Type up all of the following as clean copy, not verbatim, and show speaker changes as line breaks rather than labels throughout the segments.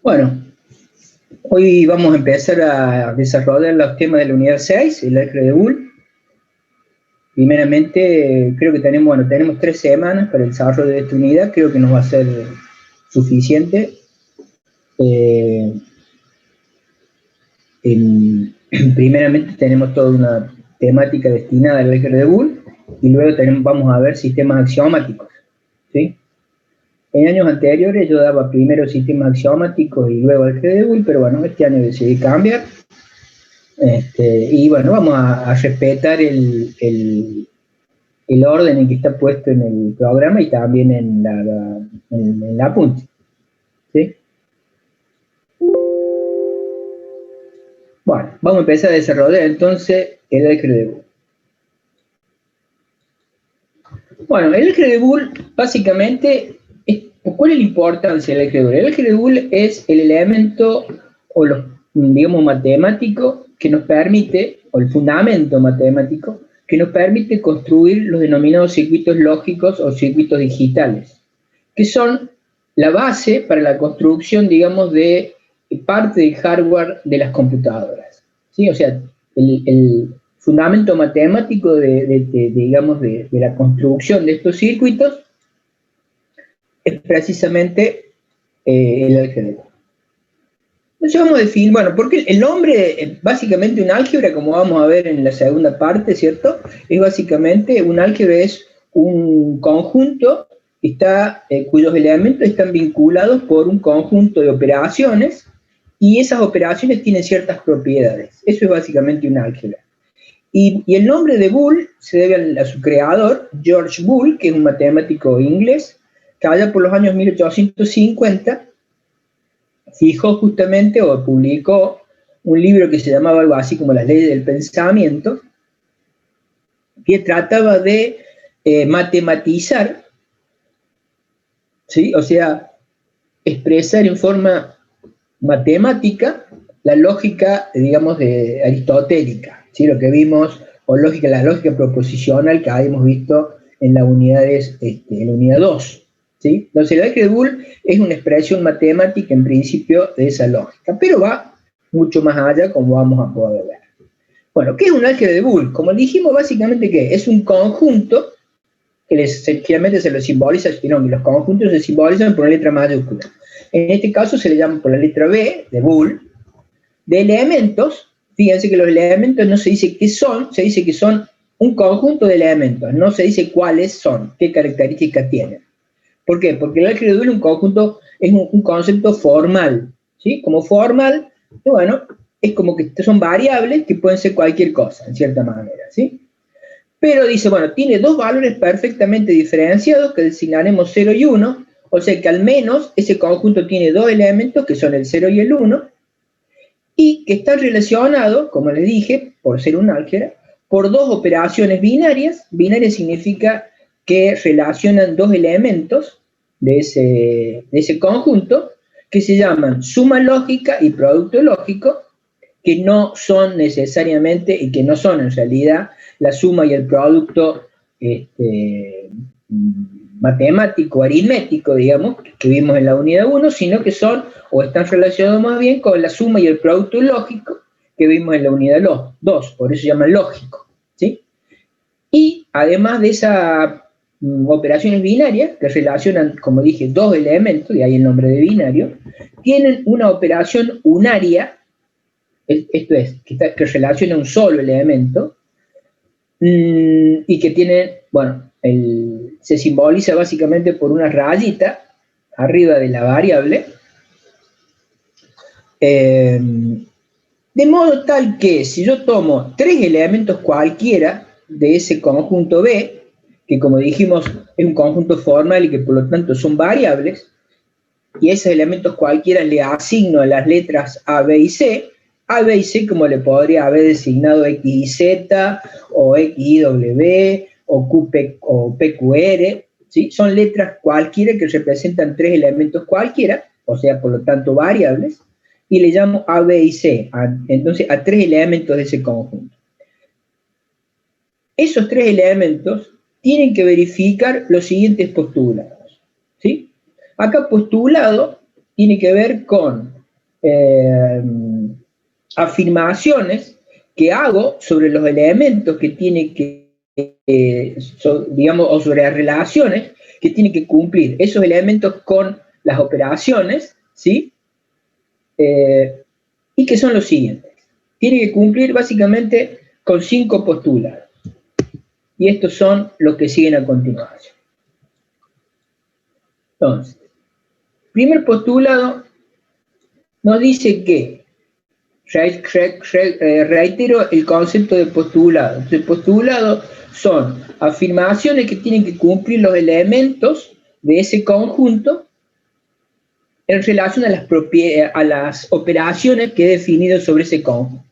Bueno, hoy vamos a empezar a desarrollar los temas de la unidad 6, el álgebra de Boole. Primeramente, creo que tenemos 3 semanas para el desarrollo de esta unidad, creo que nos va a ser suficiente. Primeramente tenemos toda una temática destinada al álgebra de Boole, y luego vamos a ver sistemas axiomáticos, ¿sí? En años anteriores yo daba primero sistemas axiomáticos y luego álgebra de Boole, pero bueno, este año decidí cambiar. Y bueno, vamos a respetar el orden en que está puesto en el programa y también en la apunte, ¿sí? Bueno, vamos a empezar a desarrollar entonces el álgebra de Boole. Bueno, el álgebra de Boole básicamente, ¿cuál es la importancia del álgebra de Boole? El álgebra de Boole es el elemento, o digamos, matemático que nos permite, o el fundamento matemático, que nos permite construir los denominados circuitos lógicos o circuitos digitales, que son la base para la construcción, digamos, de parte del hardware de las computadoras, ¿sí? O sea, el fundamento matemático digamos, de la construcción de estos circuitos es precisamente el álgebra. Entonces vamos a definir, bueno, porque el nombre, básicamente un álgebra, como vamos a ver en la segunda parte, ¿cierto? Es básicamente, un álgebra es un conjunto cuyos elementos están vinculados por un conjunto de operaciones, y esas operaciones tienen ciertas propiedades. Eso es básicamente un álgebra. Y el nombre de Boole se debe a su creador, George Boole, que es un matemático inglés, que allá por los años 1850 fijó justamente o publicó un libro que se llamaba algo así como Las leyes del pensamiento, que trataba de matematizar, ¿sí? O sea, expresar en forma matemática la lógica, digamos, aristotélica, ¿sí? Lo que vimos, o la lógica proposicional que habíamos visto en la en la unidad 2. ¿Sí? Entonces el álgebra de Boole es una expresión matemática en principio de esa lógica, pero va mucho más allá, como vamos a poder ver. Bueno, ¿qué es un álgebra de Boole? Como dijimos, básicamente, ¿qué? Es un conjunto que generalmente se lo simboliza, los conjuntos se simbolizan por una letra mayúscula. En este caso se le llama por la letra B, de Boole, de elementos. Fíjense que los elementos no se dice qué son, se dice que son un conjunto de elementos, no se dice cuáles son, qué características tienen. ¿Por qué? Porque el álgebra de Boole es un concepto formal, ¿sí? Como formal, y bueno, es como que son variables que pueden ser cualquier cosa, en cierta manera, ¿sí? Pero dice, bueno, tiene dos valores perfectamente diferenciados que designaremos 0 y 1, o sea que al menos ese conjunto tiene dos elementos que son el 0 y el 1, y que están relacionados, como les dije, por ser un álgebra, por dos operaciones binarias. Binaria significa que relacionan dos elementos de ese conjunto, que se llaman suma lógica y producto lógico, que no son necesariamente, y que no son en realidad la suma y el producto matemático, aritmético, digamos, que vimos en la unidad 1, sino que son, o están relacionados más bien con la suma y el producto lógico que vimos en la unidad 2, por eso se llama lógico, ¿sí? Y además de esas operaciones binarias, que relacionan, como dije, dos elementos, de ahí el nombre de binario, tienen una operación unaria, esto es, que relaciona un solo elemento, y que tiene, bueno, se simboliza básicamente por una rayita arriba de la variable, de modo tal que si yo tomo tres elementos cualquiera de ese conjunto B, que como dijimos es un conjunto formal y que por lo tanto son variables, y a esos elementos cualquiera le asigno las letras A, B y C, A, B y C como le podría haber designado X y Z, o X y W, o PQR, ¿sí? Son letras cualquiera que representan tres elementos cualquiera, o sea, por lo tanto variables, y le llamo A, B y C, entonces a tres elementos de ese conjunto. Esos tres elementos tienen que verificar los siguientes postulados, ¿sí? Acá postulado tiene que ver con afirmaciones que hago sobre los elementos que tiene que, digamos, o sobre las relaciones que tienen que cumplir esos elementos con las operaciones, ¿sí? Y que son los siguientes. Tiene que cumplir básicamente con 5 postulados. Y estos son los que siguen a continuación. Entonces, primer postulado nos dice que, reitero el concepto de postulado. El postulado son afirmaciones que tienen que cumplir los elementos de ese conjunto en relación a las operaciones que he definido sobre ese conjunto.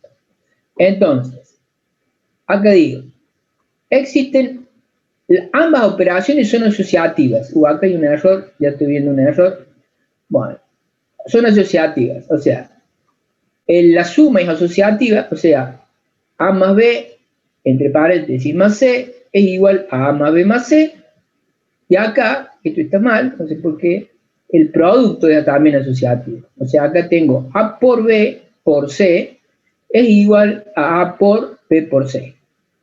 Entonces, acá digo, ambas operaciones son asociativas. Acá hay un error, ya estoy viendo un error. Bueno, son asociativas, o sea, la suma es asociativa, o sea, A más B, entre paréntesis, más C, es igual a A más B más C, y acá, esto está mal, no sé por qué, el producto es también asociativo. O sea, acá tengo A por B por C es igual a A por B por C.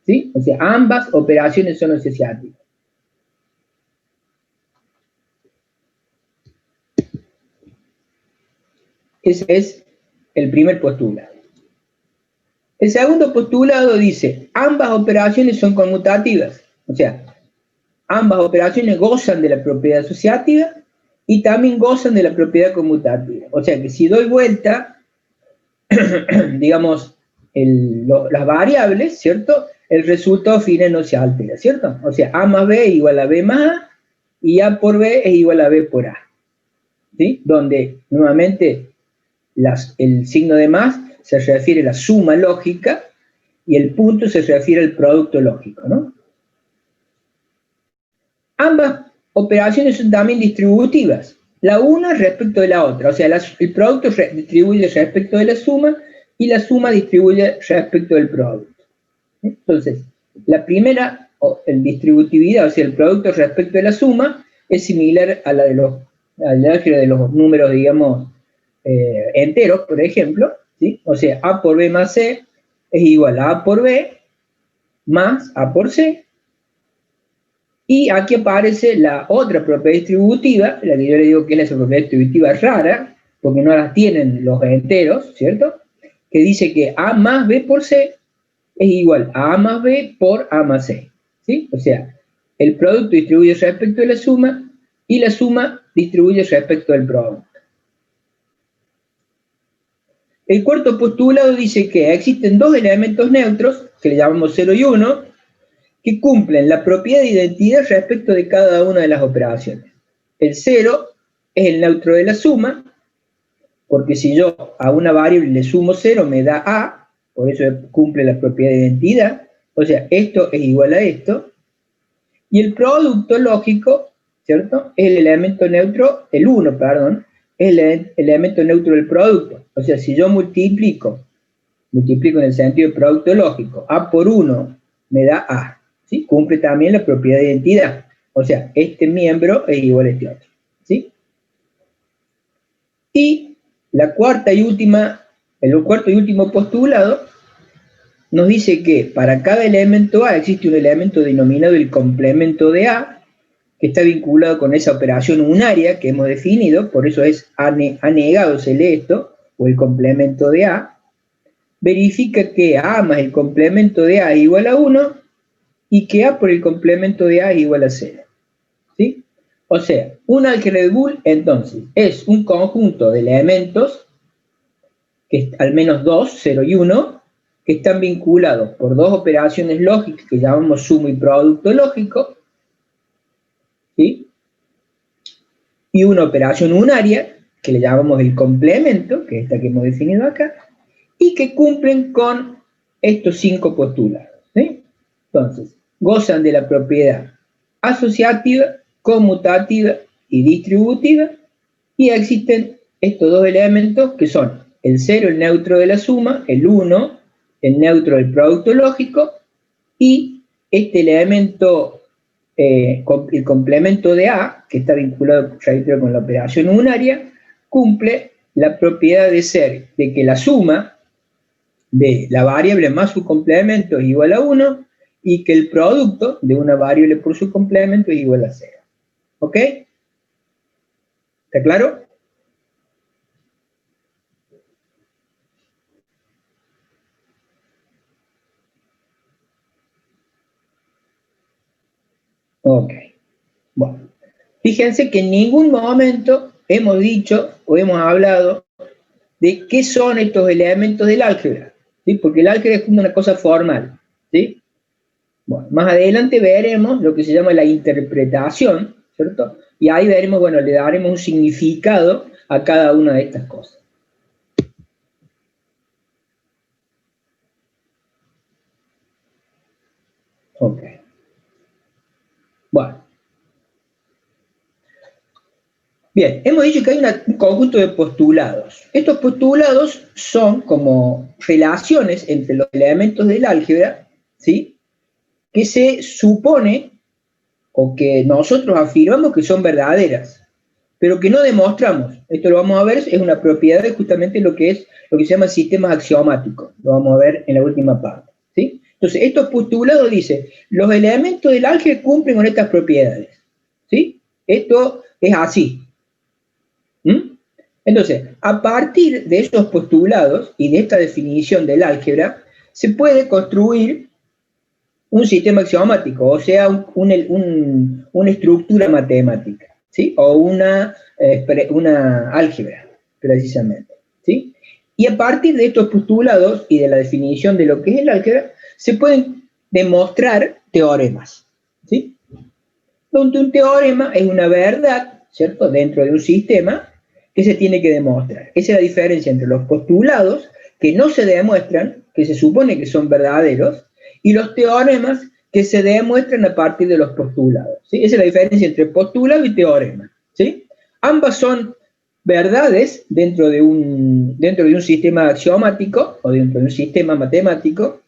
¿Sí? O sea, ambas operaciones son asociativas. Ese es el primer postulado. El segundo postulado dice, ambas operaciones son conmutativas. O sea, ambas operaciones gozan de la propiedad asociativa y también gozan de la propiedad conmutativa. O sea que si doy vuelta, digamos, las variables, ¿cierto? El resultado final no se altera, ¿cierto? O sea, A más B es igual a B más A y A por B es igual a B por A. ¿Sí? Donde, nuevamente, el signo de más se refiere a la suma lógica y el punto se refiere al producto lógico, ¿no? Ambas operaciones son también distributivas, la una respecto de la otra, o sea, el producto distribuye respecto de la suma y la suma distribuye respecto del producto. Entonces, la primera, el distributividad, o sea, el producto respecto de la suma, es similar a la al álgebra de los números, digamos, enteros, por ejemplo, ¿sí? O sea, A por B más C es igual a A por B más A por C. Y aquí aparece la otra propiedad distributiva, la que yo le digo que es la propiedad distributiva rara, porque no las tienen los enteros, ¿cierto? Que dice que A más B por C es igual a A más B por A más C, ¿sí? O sea, el producto distribuye respecto de la suma y la suma distribuye respecto del producto. El cuarto postulado dice que existen dos elementos neutros, que le llamamos 0 y 1, que cumplen la propiedad de identidad respecto de cada una de las operaciones. El 0 es el neutro de la suma, porque si yo a una variable le sumo 0 me da A, por eso cumple la propiedad de identidad, o sea, esto es igual a esto, y el producto lógico, ¿cierto? Es el elemento neutro, el 1, perdón, es el elemento neutro del producto. O sea, si yo multiplico en el sentido de producto lógico, A por 1 me da A, ¿sí? Cumple también la propiedad de identidad. O sea, este miembro es igual a este otro, ¿sí? Y el cuarto y último postulado nos dice que para cada elemento A existe un elemento denominado el complemento de A, que está vinculado con esa operación unaria que hemos definido, por eso es anegado, se lee esto, o el complemento de A. Verifica que A más el complemento de A es igual a 1 y que A por el complemento de A es igual a 0. ¿Sí? O sea, un álgebra de Boole, entonces, es un conjunto de elementos, que al menos 2, 0 y 1, que están vinculados por dos operaciones lógicas que llamamos suma y producto lógico, ¿sí? Y una operación unaria, que le llamamos el complemento, que es esta que hemos definido acá, y que cumplen con estos 5 postulados, ¿sí? Entonces, gozan de la propiedad asociativa, conmutativa y distributiva, y existen estos dos elementos que son el 0, el neutro de la suma, el 1, el neutro del producto lógico, y este elemento, el complemento de A, que está vinculado con la operación unaria, cumple la propiedad de ser de que la suma de la variable más su complemento es igual a 1 y que el producto de una variable por su complemento es igual a 0. ¿Ok? ¿Está claro? Ok. Bueno, fíjense que en ningún momento hemos dicho o hemos hablado de qué son estos elementos del álgebra, ¿sí? Porque el álgebra es una cosa formal, ¿sí? Bueno, más adelante veremos lo que se llama la interpretación, ¿cierto? Y ahí veremos, bueno, le daremos un significado a cada una de estas cosas. Ok. Bueno. Bien, hemos dicho que hay un conjunto de postulados. Estos postulados son como relaciones entre los elementos del álgebra, ¿sí? Que se supone o que nosotros afirmamos que son verdaderas, pero que no demostramos. Esto lo vamos a ver, es una propiedad de justamente lo que se llama sistemas axiomáticos. Lo vamos a ver en la última parte, ¿sí? Entonces, estos postulados dicen, los elementos del álgebra cumplen con estas propiedades, ¿sí? Esto es así. Entonces, a partir de estos postulados y de esta definición del álgebra, se puede construir un sistema axiomático, o sea, una estructura matemática, ¿sí? O una álgebra, precisamente, ¿sí? Y a partir de estos postulados y de la definición de lo que es el álgebra, se pueden demostrar teoremas, ¿sí? Donde un teorema es una verdad, ¿cierto?, dentro de un sistema que se tiene que demostrar. Esa es la diferencia entre los postulados, que no se demuestran, que se supone que son verdaderos, y los teoremas que se demuestran a partir de los postulados, ¿sí? Esa es la diferencia entre postulado y teorema, ¿sí? Ambas son verdades dentro de un sistema axiomático o dentro de un sistema matemático,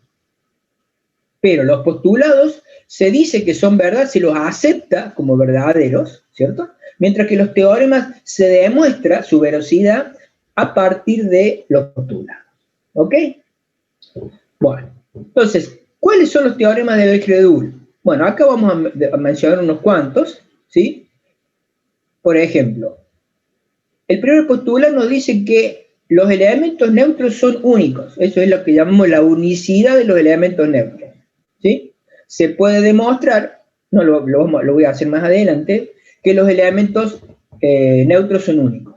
pero los postulados se dice que son verdad, se los acepta como verdaderos, ¿cierto? Mientras que los teoremas se demuestra su veracidad a partir de los postulados, ¿ok? Bueno, entonces, ¿cuáles son los teoremas de Becquerel? Bueno, acá vamos a mencionar unos cuantos, ¿sí? Por ejemplo, el primer postulado nos dice que los elementos neutros son únicos, eso es lo que llamamos la unicidad de los elementos neutros, ¿sí? Se puede demostrar, no lo voy a hacer más adelante, que los elementos neutros son únicos.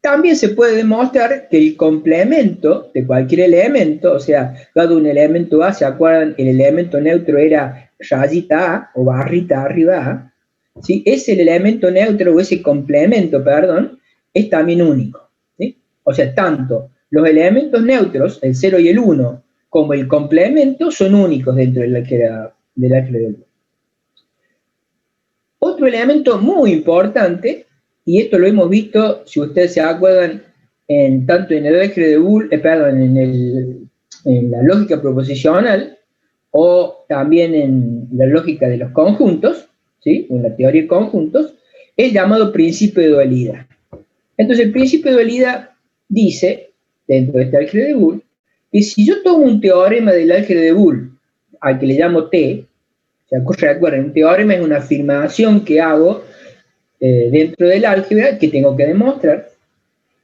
También se puede demostrar que el complemento de cualquier elemento, o sea, dado un elemento A, ¿se acuerdan? El elemento neutro era rayita A o barrita arriba A, ¿sí? Ese elemento neutro o ese complemento, perdón, es también único, ¿sí? O sea, tanto los elementos neutros, el 0 y el 1, como el complemento son únicos dentro del álgebra de Boole. Otro elemento muy importante, y esto lo hemos visto, si ustedes se acuerdan, tanto en el álgebra de Boole, en la lógica proposicional, o también en la lógica de los conjuntos, ¿sí? En la teoría de conjuntos, es llamado principio de dualidad. Entonces, el principio de dualidad dice, dentro de este álgebra de Boole, que si yo tomo un teorema del álgebra de Boole, al que le llamo T, recuerden, un teorema es una afirmación que hago dentro del álgebra que tengo que demostrar.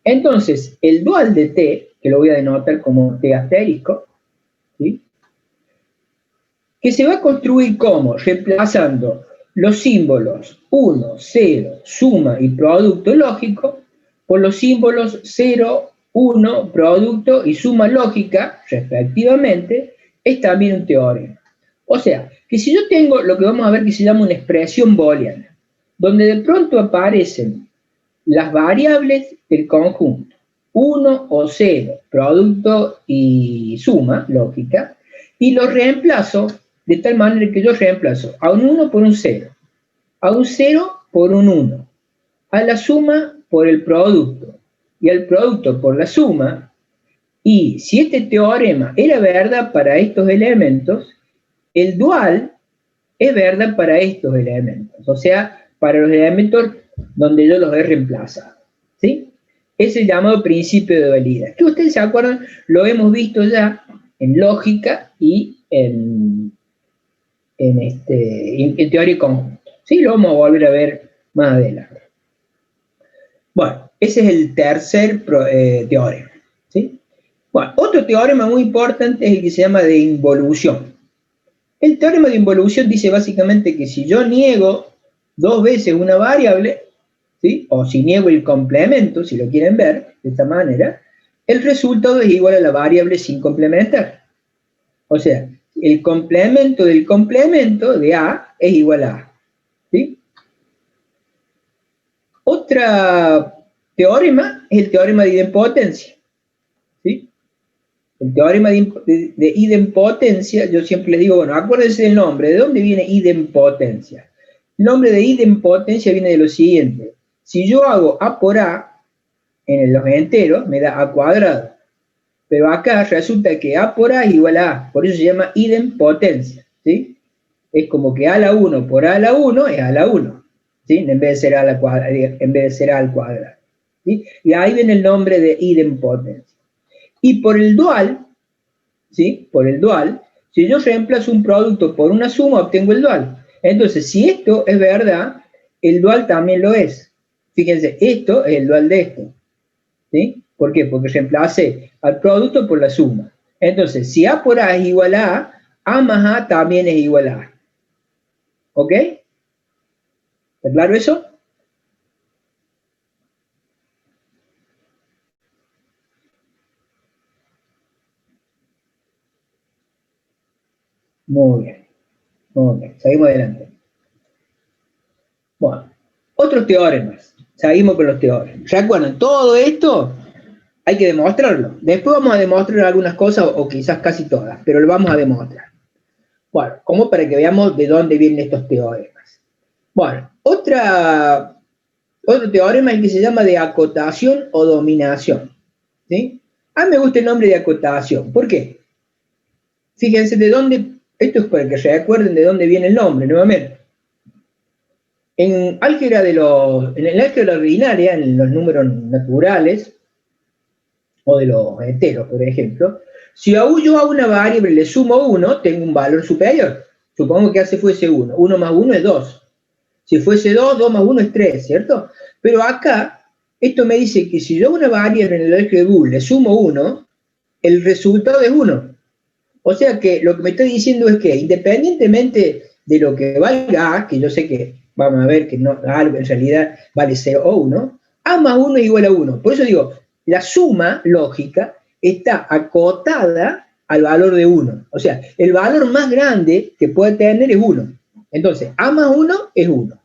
Entonces, el dual de T, que lo voy a denotar como T asterisco, ¿sí? Que se va a construir como reemplazando los símbolos 1, 0, suma y producto lógico por los símbolos 0, 1, producto y suma lógica, respectivamente, es también un teorema. O sea, que si yo tengo lo que vamos a ver que se llama una expresión booleana, donde de pronto aparecen las variables del conjunto, 1 o 0, producto y suma lógica, y los reemplazo de tal manera que yo reemplazo a un 1 por un 0, a un 0 por un 1, a la suma por el producto y al producto por la suma, y si este teorema era verdad para estos elementos, el dual es verdad para estos elementos, o sea, para los elementos donde yo los he reemplazado, ¿sí? Es el llamado principio de dualidad. Que ustedes se acuerdan, lo hemos visto ya en lógica y en teoría y conjunto. ¿Sí? Lo vamos a volver a ver más adelante. Bueno, ese es el tercer teorema. ¿Sí? Bueno, otro teorema muy importante es el que se llama de involución. El teorema de involución dice básicamente que si yo niego dos veces una variable, ¿sí? O si niego el complemento, si lo quieren ver de esta manera, el resultado es igual a la variable sin complementar. O sea, el complemento del complemento de A es igual a A. ¿Sí? Otro teorema es el teorema de idempotencia. ¿Sí? El teorema de idempotencia, yo siempre les digo, bueno, acuérdense del nombre, ¿de dónde viene idempotencia? El nombre de idempotencia viene de lo siguiente: si yo hago A por A en los enteros, me da A cuadrado. Pero acá resulta que A por A es igual a A, por eso se llama idempotencia, ¿sí? Es como que A a la 1 por A a la 1 es A a la 1, ¿sí? En vez de ser A al cuadrado, ¿sí? Y ahí viene el nombre de idempotencia. Y por el dual, ¿sí? Por el dual, si yo reemplazo un producto por una suma, obtengo el dual. Entonces, si esto es verdad, el dual también lo es. Fíjense, esto es el dual de esto. ¿Sí? ¿Por qué? Porque reemplacé al producto por la suma. Entonces, si A por A es igual a A más A también es igual a A. ¿Ok? ¿Está claro eso? Muy bien. Muy bien. Seguimos adelante. Bueno, otros teoremas. Seguimos con los teoremas. Recuerden, todo esto hay que demostrarlo. Después vamos a demostrar algunas cosas, o quizás casi todas, pero lo vamos a demostrar. Bueno, como para que veamos de dónde vienen estos teoremas. Bueno, otro teorema es el que se llama de acotación o dominación. ¿Sí? A mí me gusta el nombre de acotación. ¿Por qué? Fíjense de dónde, esto es para que recuerden de dónde viene el nombre, nuevamente. En el álgebra ordinaria, en los números naturales, o de los enteros, por ejemplo, si yo a una variable le sumo 1, tengo un valor superior. Supongo que hace fuese 1. 1 más 1 es 2. Si fuese 2, 2 más 1 es 3, ¿cierto? Pero acá, esto me dice que si yo a una variable en el álgebra de Boole le sumo 1, el resultado es 1. O sea que lo que me está diciendo es que independientemente de lo que valga A, que yo sé que vamos a ver que no, algo en realidad vale 0 o 1, A más 1 es igual a 1. Por eso digo, la suma lógica está acotada al valor de 1. O sea, el valor más grande que puede tener es 1. Entonces, A más 1 es 1.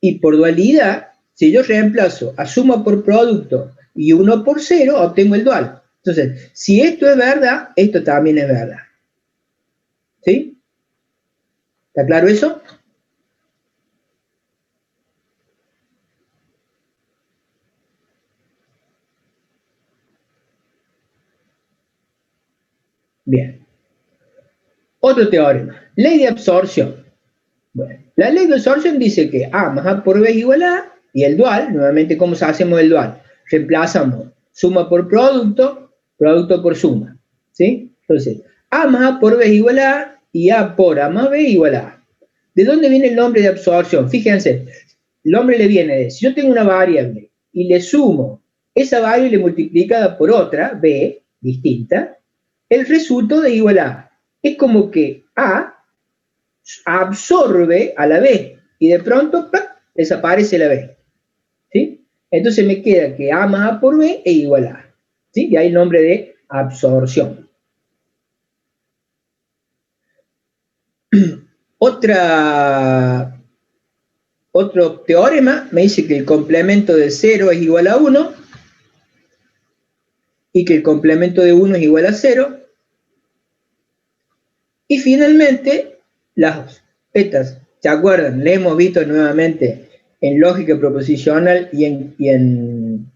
Y por dualidad, si yo reemplazo a suma por producto y 1 por 0, obtengo el dual. Entonces, si esto es verdad, esto también es verdad. ¿Sí? ¿Está claro eso? Bien. Otro teorema. Ley de absorción. Bueno, la ley de absorción dice que A más A por B es igual a A, y el dual, nuevamente, ¿cómo hacemos el dual? Reemplazamos suma por producto, producto por suma. ¿Sí? Entonces, A más A por B es igual a A, y A por A más B es igual a A. ¿De dónde viene el nombre de absorción? Fíjense, el nombre le viene de, si yo tengo una variable y le sumo esa variable multiplicada por otra, B, distinta, el resultado es igual a A. Es como que A absorbe a la B y de pronto ¡plac!, desaparece la B. ¿Sí? Entonces me queda que A más A por B es igual a A. ¿Sí? Y ahí el nombre de absorción. Otro teorema me dice que el complemento de 0 es igual a 1 y que el complemento de 1 es igual a 0. Y finalmente, estas, ¿se acuerdan? Le hemos visto nuevamente en lógica proposicional y en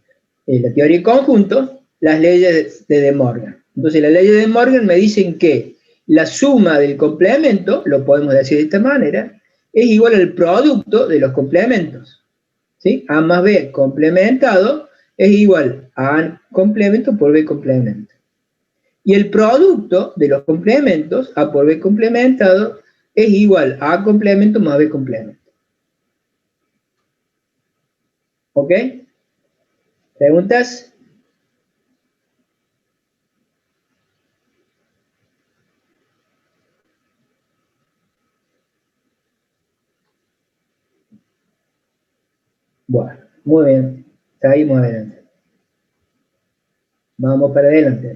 la teoría de conjuntos, las leyes de De Morgan. Entonces, las leyes de De Morgan me dicen que la suma del complemento, lo podemos decir de esta manera, es igual al producto de los complementos. ¿Sí? A más B complementado es igual a A complemento por B complemento. Y el producto de los complementos, A por B complementado, es igual a A complemento más B complemento. ¿Ok? ¿Preguntas? Bueno, muy bien. Seguimos adelante. Vamos para adelante.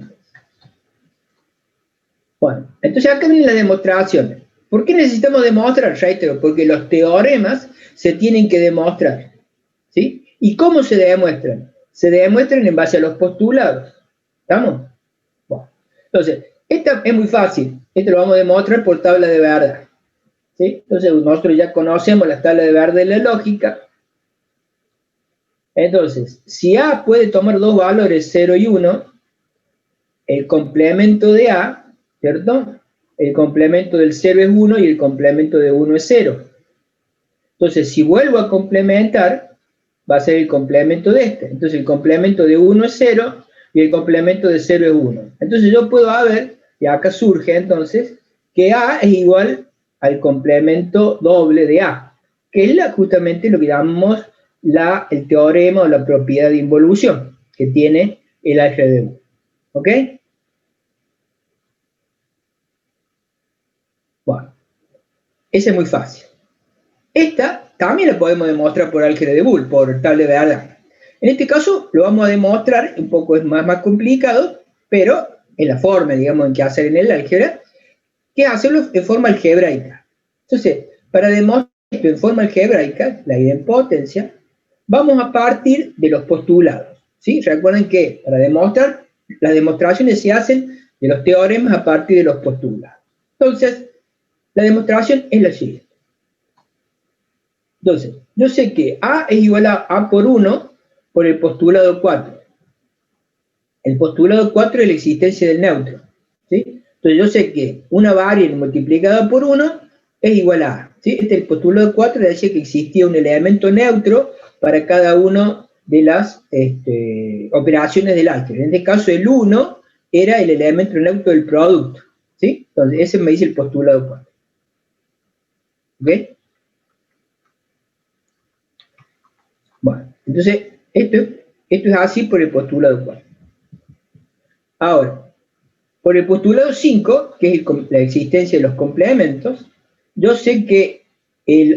Bueno, entonces acá vienen las demostraciones. ¿Por qué necesitamos demostrar? Reitero, porque los teoremas se tienen que demostrar. ¿Sí? ¿Y cómo se demuestran? Se demuestran en base a los postulados. ¿Estamos? Bueno, entonces, esta es muy fácil. Esto lo vamos a demostrar por tabla de verdad. ¿Sí? Entonces, nosotros ya conocemos las tablas de verdad de la lógica. Entonces, si A puede tomar dos valores, 0 y 1, el complemento de A, ¿cierto? El complemento del 0 es 1 y el complemento de 1 es 0. Entonces, si vuelvo a complementar, va a ser el complemento de este. Entonces, el complemento de 1 es 0 y el complemento de 0 es 1. Entonces, yo puedo ver, y acá surge entonces, que A es igual al complemento doble de A, que es justamente lo que llamamos el teorema o la propiedad de involución que tiene el álgebra de Boole. ¿Ok? Bueno, ese es muy fácil. Esta también la podemos demostrar por álgebra de Boole, por tabla de verdad. En este caso lo vamos a demostrar, un poco es más complicado, pero en la forma, digamos, en que hacer en el álgebra, que hacerlo en forma algebraica. Entonces, para demostrar esto en forma algebraica, la idempotencia, vamos a partir de los postulados. ¿Sí? Recuerden que para demostrar, las demostraciones se hacen de los teoremas a partir de los postulados. Entonces, la demostración es la siguiente. Entonces, yo sé que A es igual a A por 1 por el postulado 4. El postulado 4 es la existencia del neutro. ¿Sí? Entonces, yo sé que una variable multiplicada por 1 es igual a A. ¿Sí? Este es el postulado 4, decía que existía un elemento neutro para cada una de las operaciones del álgebra. En este caso, el 1 era el elemento neutro del producto. ¿Sí? Entonces, ese me dice el postulado 4. ¿Ok? Bueno, entonces, esto es así por el postulado 4. Ahora, por el postulado 5, que es la existencia de los complementos, yo sé que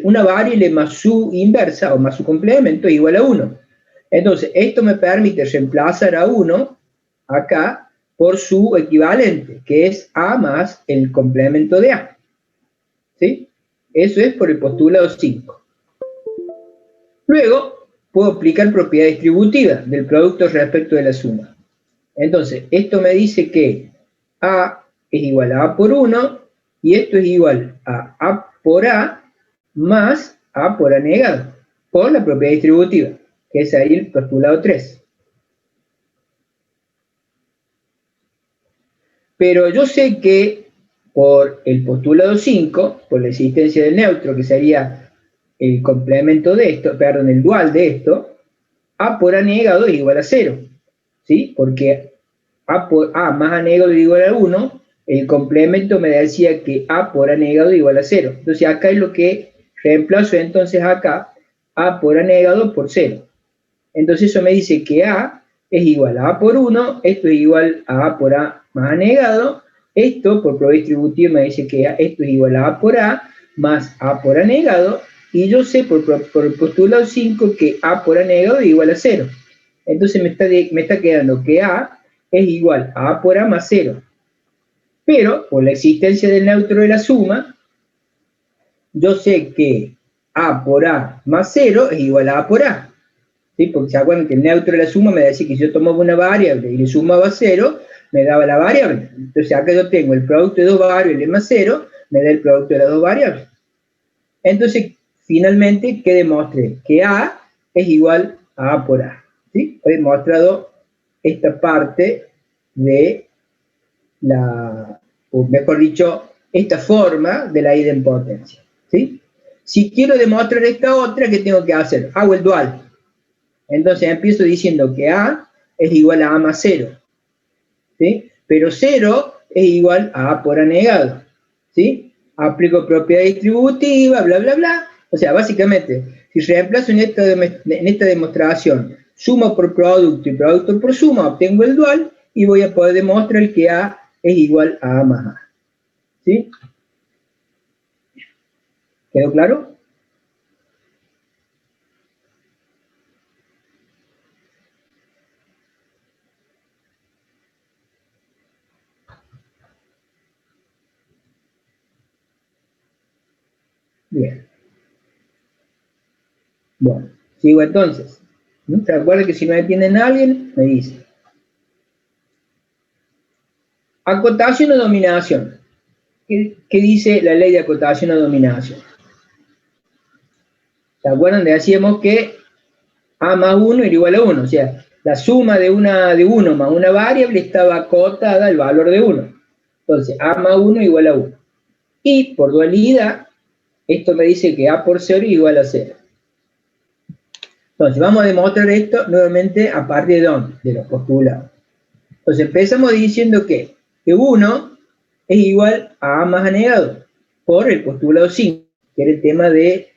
una variable más su inversa o más su complemento es igual a 1. Entonces, esto me permite reemplazar a 1 acá por su equivalente, que es A más el complemento de A. ¿Sí? Eso es por el postulado 5. Luego, puedo aplicar propiedad distributiva del producto respecto de la suma. Entonces, esto me dice que A es igual a A por 1 y esto es igual a A por A más A por A negado, por la propiedad distributiva, que es ahí el postulado 3. Pero yo sé que por el postulado 5, por la existencia del neutro, que sería el complemento de esto, perdón, el dual de esto, A por A negado es igual a 0, ¿sí? Porque A por A más A negado es igual a 1, el complemento me decía que A por A negado es igual a 0. Entonces acá es lo que reemplazo entonces acá, A por A negado por 0. Entonces eso me dice que A es igual a A por 1, esto es igual a A por A más A negado, esto por propiedad distributiva me dice que esto es igual a A por A más A por A negado, y yo sé por el postulado 5 que A por A negado es igual a 0. Entonces me está quedando que A es igual a A por A más 0. Pero, por la existencia del neutro de la suma, yo sé que A por A más 0 es igual a A por A. ¿Sí? Porque se acuerdan que el neutro de la suma me decía que si yo tomaba una variable y le sumaba 0, me daba la variable. Entonces acá yo tengo el producto de dos variables más 0, me da el producto de las dos variables. Entonces, finalmente, ¿qué demostré? Que A es igual a A por A. ¿Sí? He demostrado esta parte de o mejor dicho, esta forma de la idempotencia. ¿Sí? Si quiero demostrar esta otra, ¿qué tengo que hacer? Hago el dual. Entonces empiezo diciendo que A es igual a más 0, ¿sí? Pero 0 es igual a A por A negado, ¿sí? Aplico propiedad distributiva, bla, bla, bla. O sea, básicamente, si reemplazo en esta demostración suma por producto y producto por suma, obtengo el dual y voy a poder demostrar que A es igual a A más A, ¿sí? ¿Quedó claro? Bien. Bueno, sigo entonces. ¿Se acuerda que si no entienden a alguien, me dice? Acotación o dominación. ¿Qué dice la ley de acotación o dominación? ¿Se acuerdan? Decíamos que A más 1 era igual a 1, o sea, la suma de 1 más una variable estaba acotada al valor de 1. Entonces, A más 1 igual a 1. Y por dualidad, esto me dice que A por 0 es igual a 0. Entonces, vamos a demostrar esto nuevamente a partir de ¿dónde? De los postulados. Entonces, empezamos diciendo que 1 es igual a A más A negado, por el postulado 5, que era el tema de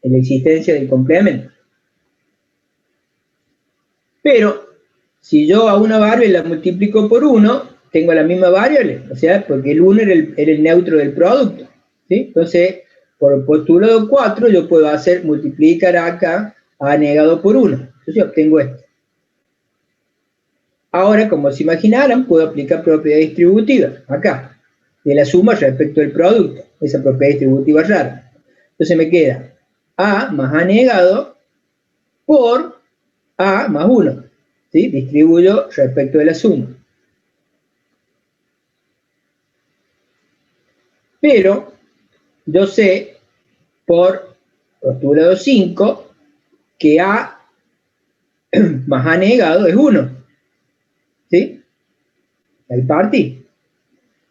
la existencia del complemento. Pero, si yo a una variable la multiplico por 1, tengo la misma variable, o sea, porque el 1 era el neutro del producto, ¿sí? Entonces, por el postulado 4, yo puedo hacer multiplicar acá A negado por 1. Entonces, obtengo esto. Ahora, como se imaginaran, puedo aplicar propiedad distributiva, acá, de la suma respecto del producto, esa propiedad distributiva rara. Entonces me queda A más A negado por A más 1, ¿sí? Distribuyo respecto de la suma. Pero yo sé por postulado 5 que A más A negado es 1, ¿sí? Ahí partí.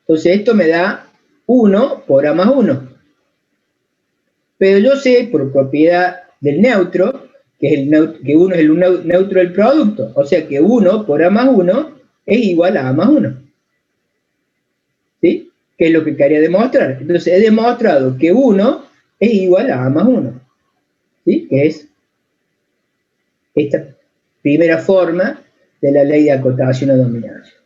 Entonces esto me da 1 por A más 1. Pero yo sé por propiedad del neutro que 1 es el neutro del producto, o sea que 1 por A más 1 es igual a A más 1, ¿sí? Que es lo que quería demostrar. Entonces he demostrado que 1 es igual a A más 1, ¿sí? Que es esta primera forma de la ley de acotación o dominación.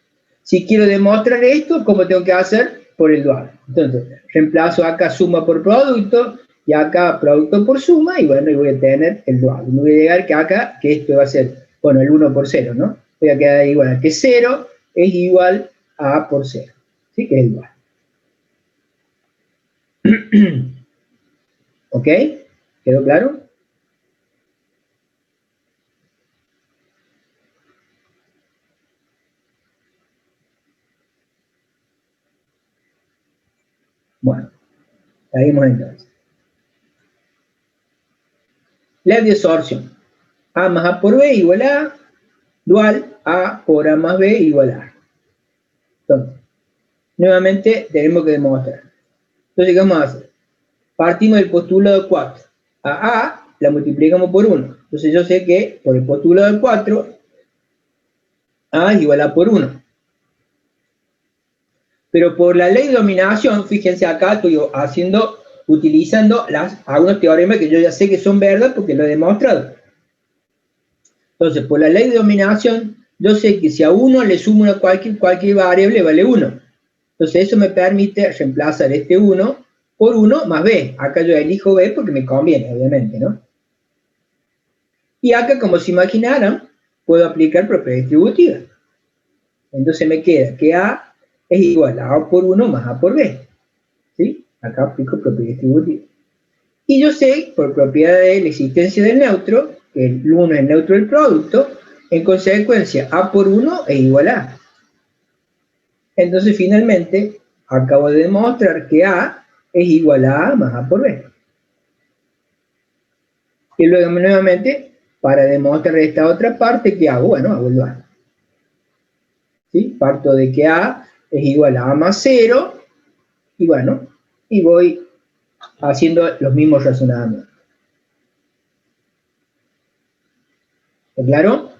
Si quiero demostrar esto, ¿cómo tengo que hacer? Por el dual. Entonces, reemplazo acá suma por producto y acá producto por suma, y bueno, y voy a tener el dual. Me voy a llegar que acá, que esto va a ser, bueno, el 1 por 0, ¿no? Voy a quedar igual a que 0 es igual a A por 0, ¿sí? Que es el dual. ¿Ok? ¿Quedó claro? Bueno, seguimos entonces. La de absorción. A más A por B igual a dual A por A más B igual a. Entonces, nuevamente tenemos que demostrar. Entonces, ¿qué vamos a hacer? Partimos del postulado 4. A la multiplicamos por 1. Entonces yo sé que por el postulado 4, A es igual a por 1. Pero por la ley de dominación, fíjense acá, estoy utilizando algunos teoremas que yo ya sé que son verdad porque lo he demostrado. Entonces, por la ley de dominación, yo sé que si a 1 le sumo cualquier variable, vale 1. Entonces, eso me permite reemplazar este 1 por 1 más B. Acá yo elijo B porque me conviene, obviamente, ¿no? Y acá, como se imaginaran, puedo aplicar propiedad distributiva. Entonces me queda que A es igual a A por 1 más A por B. ¿Sí? Acá aplico propiedad distributiva. Y yo sé, por propiedad de la existencia del neutro, que el 1 es el neutro del producto, en consecuencia, A por 1 es igual a A. Entonces, finalmente, acabo de demostrar que A es igual a A más A por B. Y luego, nuevamente, para demostrar esta otra parte, ¿qué hago? Bueno, hago el dual. ¿Sí? Parto de que A es igual a A más 0, y bueno, y voy haciendo los mismos razonamientos. ¿Está claro?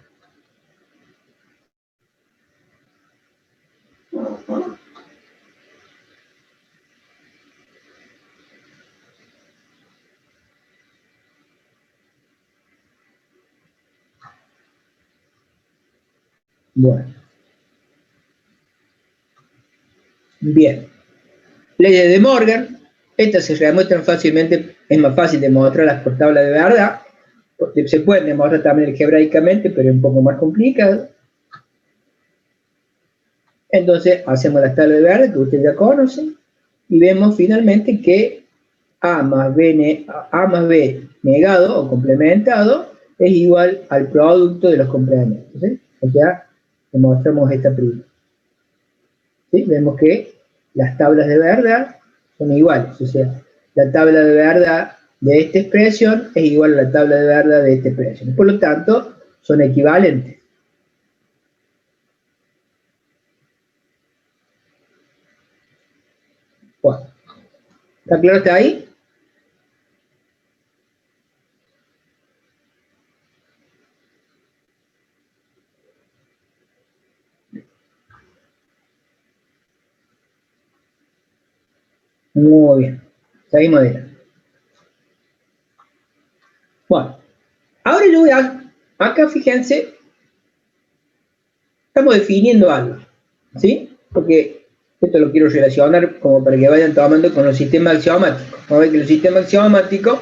Bueno. Bien. Leyes de Morgan. Estas se demuestran fácilmente, es más fácil demostrarlas por tabla de verdad. Se pueden demostrar también algebraicamente, pero es un poco más complicado. Entonces, hacemos las tablas de verdad que ustedes ya conocen y vemos finalmente que A más B negado o complementado es igual al producto de los complementos. ¿Sí? O sea, demostramos esta prima. ¿Sí? Vemos que las tablas de verdad son iguales. O sea, la tabla de verdad de esta expresión es igual a la tabla de verdad de esta expresión. Por lo tanto, son equivalentes. Bueno, ¿está claro hasta ahí? Muy bien. Seguimos adelante. Bueno, ahora yo voy a... Acá fíjense, estamos definiendo algo, ¿sí? Porque esto lo quiero relacionar como para que vayan tomando con los sistemas axiomáticos. Vamos a ver que en los sistemas axiomáticos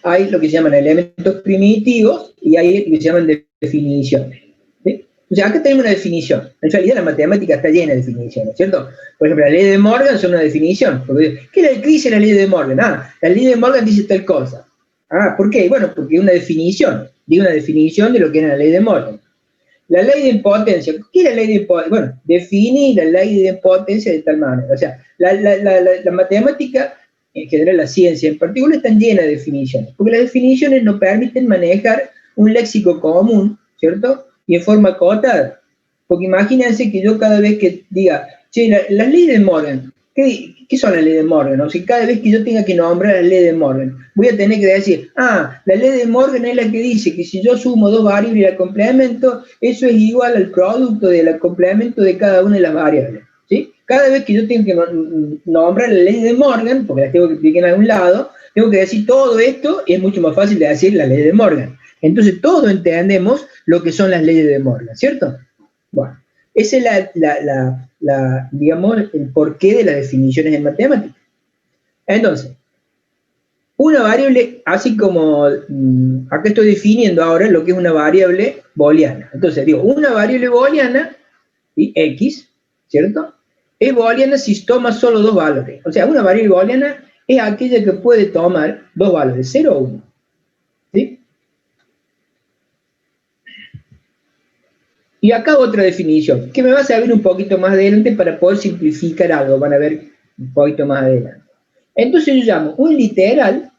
hay lo que se llaman elementos primitivos y hay lo que se llaman definiciones. ¿Sí? O sea, acá tenemos una definición. En realidad la matemática está llena de definiciones, ¿cierto? Por ejemplo, la ley de Morgan es una definición. ¿Qué dice la ley de Morgan? Ah, la ley de Morgan dice tal cosa. Ah, ¿por qué? Bueno, porque es una definición. Digo una definición de lo que era la ley de Morgan. La ley de impotencia. ¿Qué es la ley de impotencia? Bueno, define la ley de impotencia de tal manera. O sea, la matemática, en general la ciencia en particular, están llenas de definiciones, porque las definiciones nos permiten manejar un léxico común, ¿cierto? Y en forma acotada. Porque imagínense que yo cada vez que diga, che, las leyes de Morgan, ¿qué son las leyes de Morgan? O sea, cada vez que yo tenga que nombrar la ley de Morgan, voy a tener que decir, la ley de Morgan es la que dice que si yo sumo dos variables y la complemento, eso es igual al producto del complemento de cada una de las variables. ¿Sí? Cada vez que yo tengo que nombrar la ley de Morgan, porque las tengo que explicar en algún lado, tengo que decir todo esto y es mucho más fácil de decir la ley de Morgan. Entonces todos entendemos lo que son las leyes de Morgan, ¿cierto? Bueno, ese es digamos, el porqué de las definiciones en matemáticas. Entonces, una variable, así como acá estoy definiendo ahora lo que es una variable booleana. Entonces, digo, una variable booleana, ¿sí? X, ¿cierto? Es booleana si toma solo dos valores. O sea, una variable booleana es aquella que puede tomar dos valores, 0 o 1. ¿Sí? Y acá otra definición, que me va a servir un poquito más adelante para poder simplificar algo, van a ver un poquito más adelante. Entonces yo llamo un literal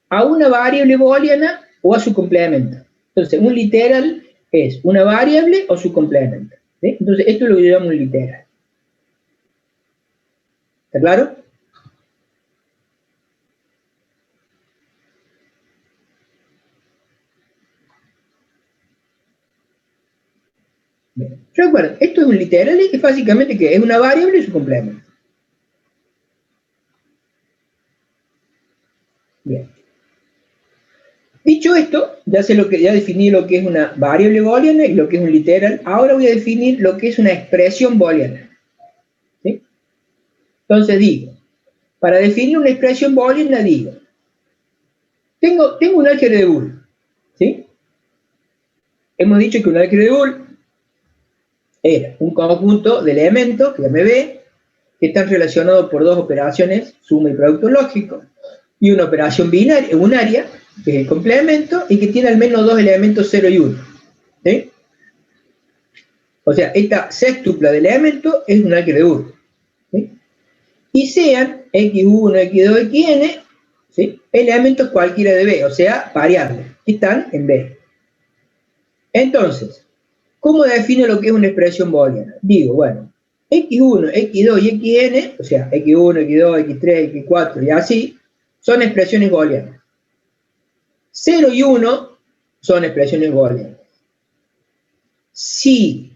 a una variable booleana o a su complemento. Entonces, un literal es una variable o su complemento. ¿Sí? Entonces, esto es lo que yo llamo un literal. ¿Está claro? Bien. Recuerden, esto es un literal y básicamente que es una variable y su complemento. Bien. Dicho esto, ya definí lo que es una variable booleana y lo que es un literal. Ahora voy a definir lo que es una expresión booleana. ¿Sí? Entonces digo, para definir una expresión booleana digo, tengo un álgebra de Boole. ¿Sí? Hemos dicho que un álgebra de Boole era un conjunto de elementos, que ya me ve, que están relacionados por dos operaciones, suma y producto lógico, y una operación binaria, unaria, que es el complemento, y que tiene al menos dos elementos 0 y 1. ¿Sí? O sea, esta sextupla de elementos es un álgebra de Boole. ¿Sí? Y sean x1, x2, xn, ¿sí? Elementos cualquiera de B, o sea, variables, que están en B. Entonces, ¿cómo defino lo que es una expresión booleana? Digo, bueno, x1, x2 y xn, o sea, x1, x2, x3, x4 y así, son expresiones booleanas. 0 y 1 son expresiones booleanas. Si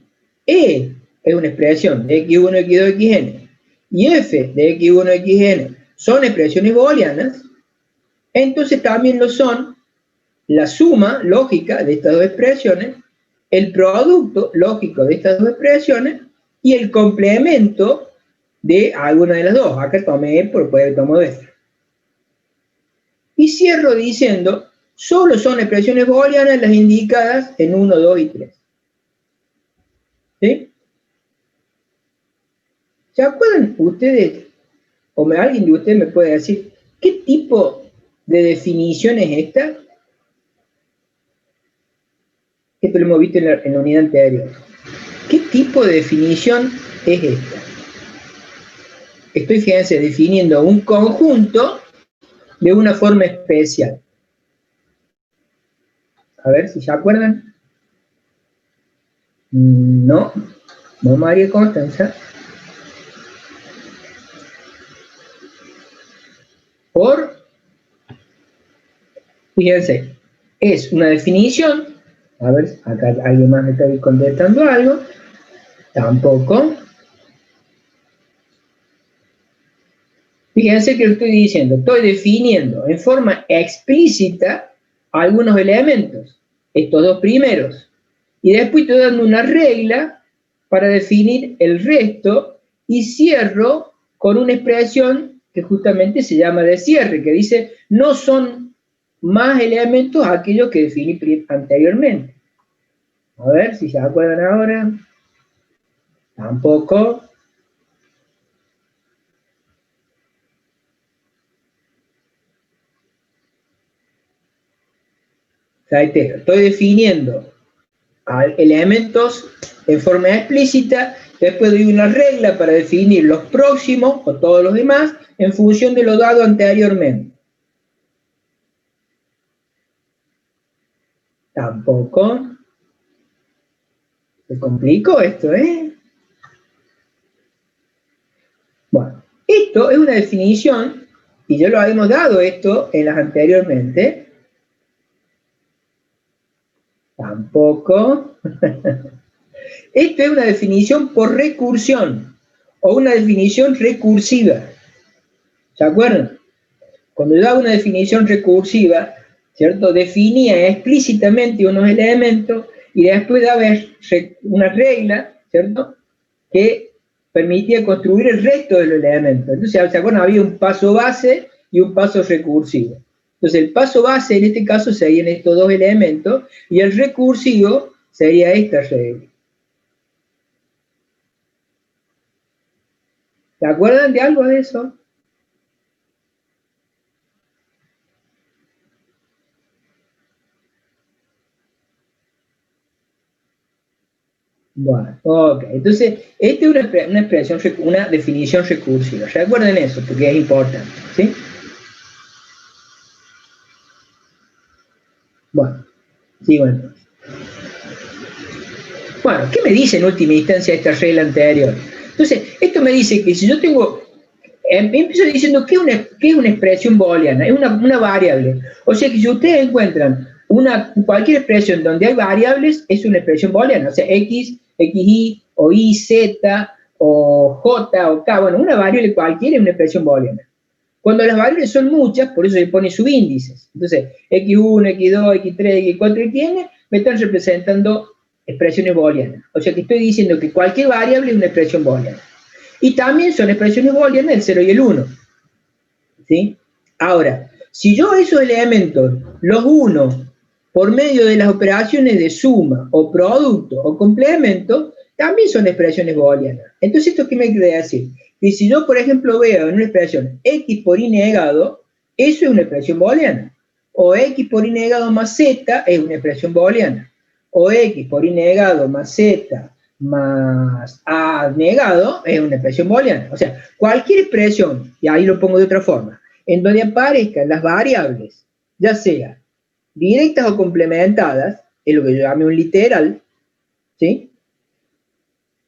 E es una expresión de x1, x2, xn, y f de x1, xn son expresiones booleanas, entonces también lo son la suma lógica de estas dos expresiones, el producto lógico de estas dos expresiones y el complemento de alguna de las dos. Acá tomé E, pero puede tomar F. Y cierro diciendo, solo son expresiones booleanas las indicadas en 1, 2 y 3. ¿Sí? ¿Se acuerdan ustedes, o alguien de ustedes me puede decir, qué tipo de definición es esta? Esto lo hemos visto en la unidad anterior. ¿Qué tipo de definición es esta? Estoy, fíjense, definiendo un conjunto de una forma especial. A ver si se acuerdan. No María Constanza. Fíjense, es una definición. A ver, acá alguien más me está contestando algo. Tampoco. Fíjense que lo estoy diciendo, estoy definiendo en forma explícita algunos elementos, estos dos primeros, y después estoy dando una regla para definir el resto y cierro con una expresión que justamente se llama de cierre, que dice no son más elementos aquellos que definí anteriormente. A ver si se acuerdan ahora. Tampoco. Estoy definiendo elementos en forma explícita, después doy una regla para definir los próximos o todos los demás en función de lo dado anteriormente. Tampoco. Se complicó esto, ¿eh? Bueno, esto es una definición, y ya lo habíamos dado esto en las anteriormente. Tampoco. Esto es una definición por recursión, o una definición recursiva. ¿Se acuerdan? Cuando yo hago una definición recursiva, ¿cierto? Definía explícitamente unos elementos y después daba una regla, ¿cierto? Que permitía construir el resto de los elementos. Entonces, ¿se acuerdan? Había un paso base y un paso recursivo. Entonces, el paso base en este caso serían estos dos elementos y el recursivo sería esta regla. ¿Se acuerdan de algo de eso? Bueno, ok. Entonces, esta es una expresión, una definición recursiva. Recuerden eso, porque es importante, ¿sí? Bueno, sigo entonces. Bueno, ¿qué me dice en última instancia esta regla anterior? Entonces, esto me dice que si yo tengo, empiezo diciendo que es una expresión booleana, es una variable. O sea que si ustedes encuentran cualquier expresión donde hay variables, es una expresión booleana. O sea, x, xy, o y, z, o j, o k, bueno, una variable cualquiera es una expresión booleana. Cuando las variables son muchas, por eso se pone subíndices. Entonces, x1, x2, x3, x4, xn, me están representando expresiones booleanas. O sea que estoy diciendo que cualquier variable es una expresión booleana. Y también son expresiones booleanas el 0 y el 1. ¿Sí? Ahora, si yo esos elementos los uno por medio de las operaciones de suma, o producto, o complemento, también son expresiones booleanas. Entonces, ¿esto qué me quiere decir? Que si yo, por ejemplo, veo en una expresión x por y negado, eso es una expresión booleana. O x por y negado más z es una expresión booleana. O x por y negado más z más a negado es una expresión booleana. O sea, cualquier expresión, y ahí lo pongo de otra forma, en donde aparezcan las variables, ya sea directas o complementadas, es lo que yo llamo un literal, ¿sí?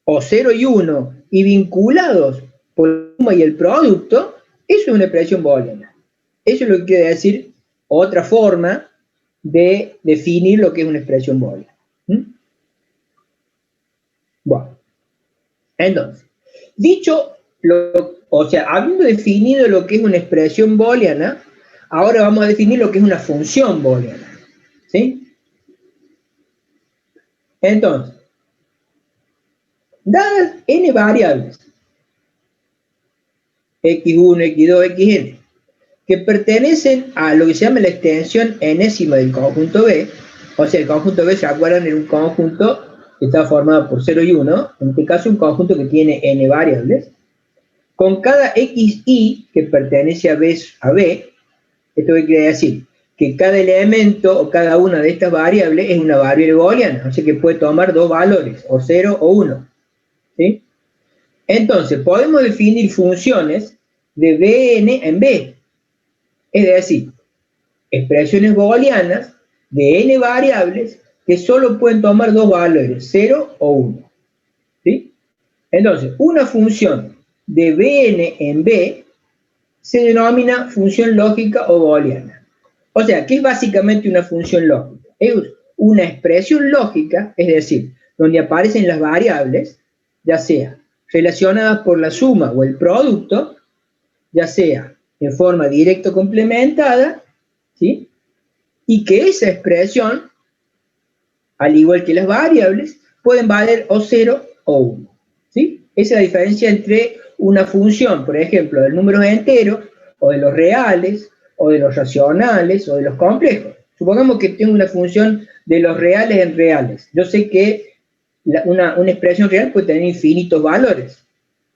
O 0 y 1, y vinculados por la suma y el producto, eso es una expresión booleana. Eso es lo que quiere decir otra forma de definir lo que es una expresión booleana. ¿Mm? Bueno, entonces, habiendo definido lo que es una expresión booleana, ahora vamos a definir lo que es una función booleana, ¿sí? Entonces, dadas n variables, x1, x2, xn, que pertenecen a lo que se llama la extensión enésima del conjunto B, o sea, el conjunto B, ¿se acuerdan? Era un conjunto que está formado por 0 y 1, en este caso un conjunto que tiene n variables. Con cada xi que pertenece a B, esto quiere decir que cada elemento o cada una de estas variables es una variable booleana, o sea que puede tomar dos valores, o 0 o 1. ¿Sí? Entonces, podemos definir funciones de Bn en B, es decir, expresiones booleanas de n variables que solo pueden tomar dos valores, 0 o 1. ¿Sí? Entonces, una función de Bn en B se denomina función lógica o booleana. O sea, ¿qué es básicamente una función lógica? Es una expresión lógica, es decir, donde aparecen las variables, ya sea relacionadas por la suma o el producto, ya sea en forma directa o complementada, ¿sí? Y que esa expresión, al igual que las variables, pueden valer o 0 o 1. ¿Sí? Esa es la diferencia entre una función, por ejemplo, de números enteros, o de los reales, o de los racionales, o de los complejos. Supongamos que tengo una función de los reales en reales. Yo sé que una expresión real puede tener infinitos valores,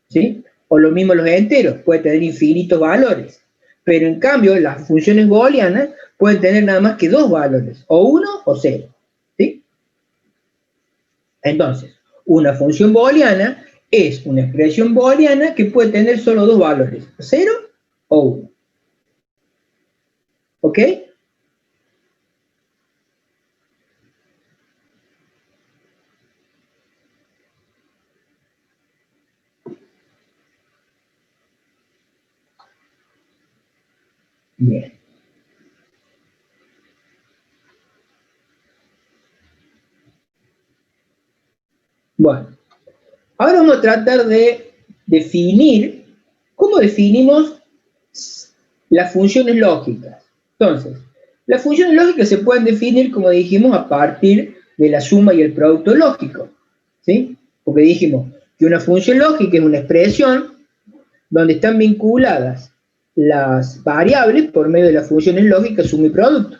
¿sí? O lo mismo los enteros, puede tener infinitos valores. Pero en cambio, las funciones booleanas pueden tener nada más que dos valores, o 1 o 0. ¿Sí? Entonces, una función booleana es una expresión booleana que puede tener solo dos valores, 0 o 1. ¿Ok? Bien. Bueno, ahora vamos a tratar de definir cómo definimos las funciones lógicas. Entonces, las funciones lógicas se pueden definir, como dijimos, a partir de la suma y el producto lógico. ¿Sí? Porque dijimos que una función lógica es una expresión donde están vinculadas las variables por medio de las funciones lógicas suma y producto.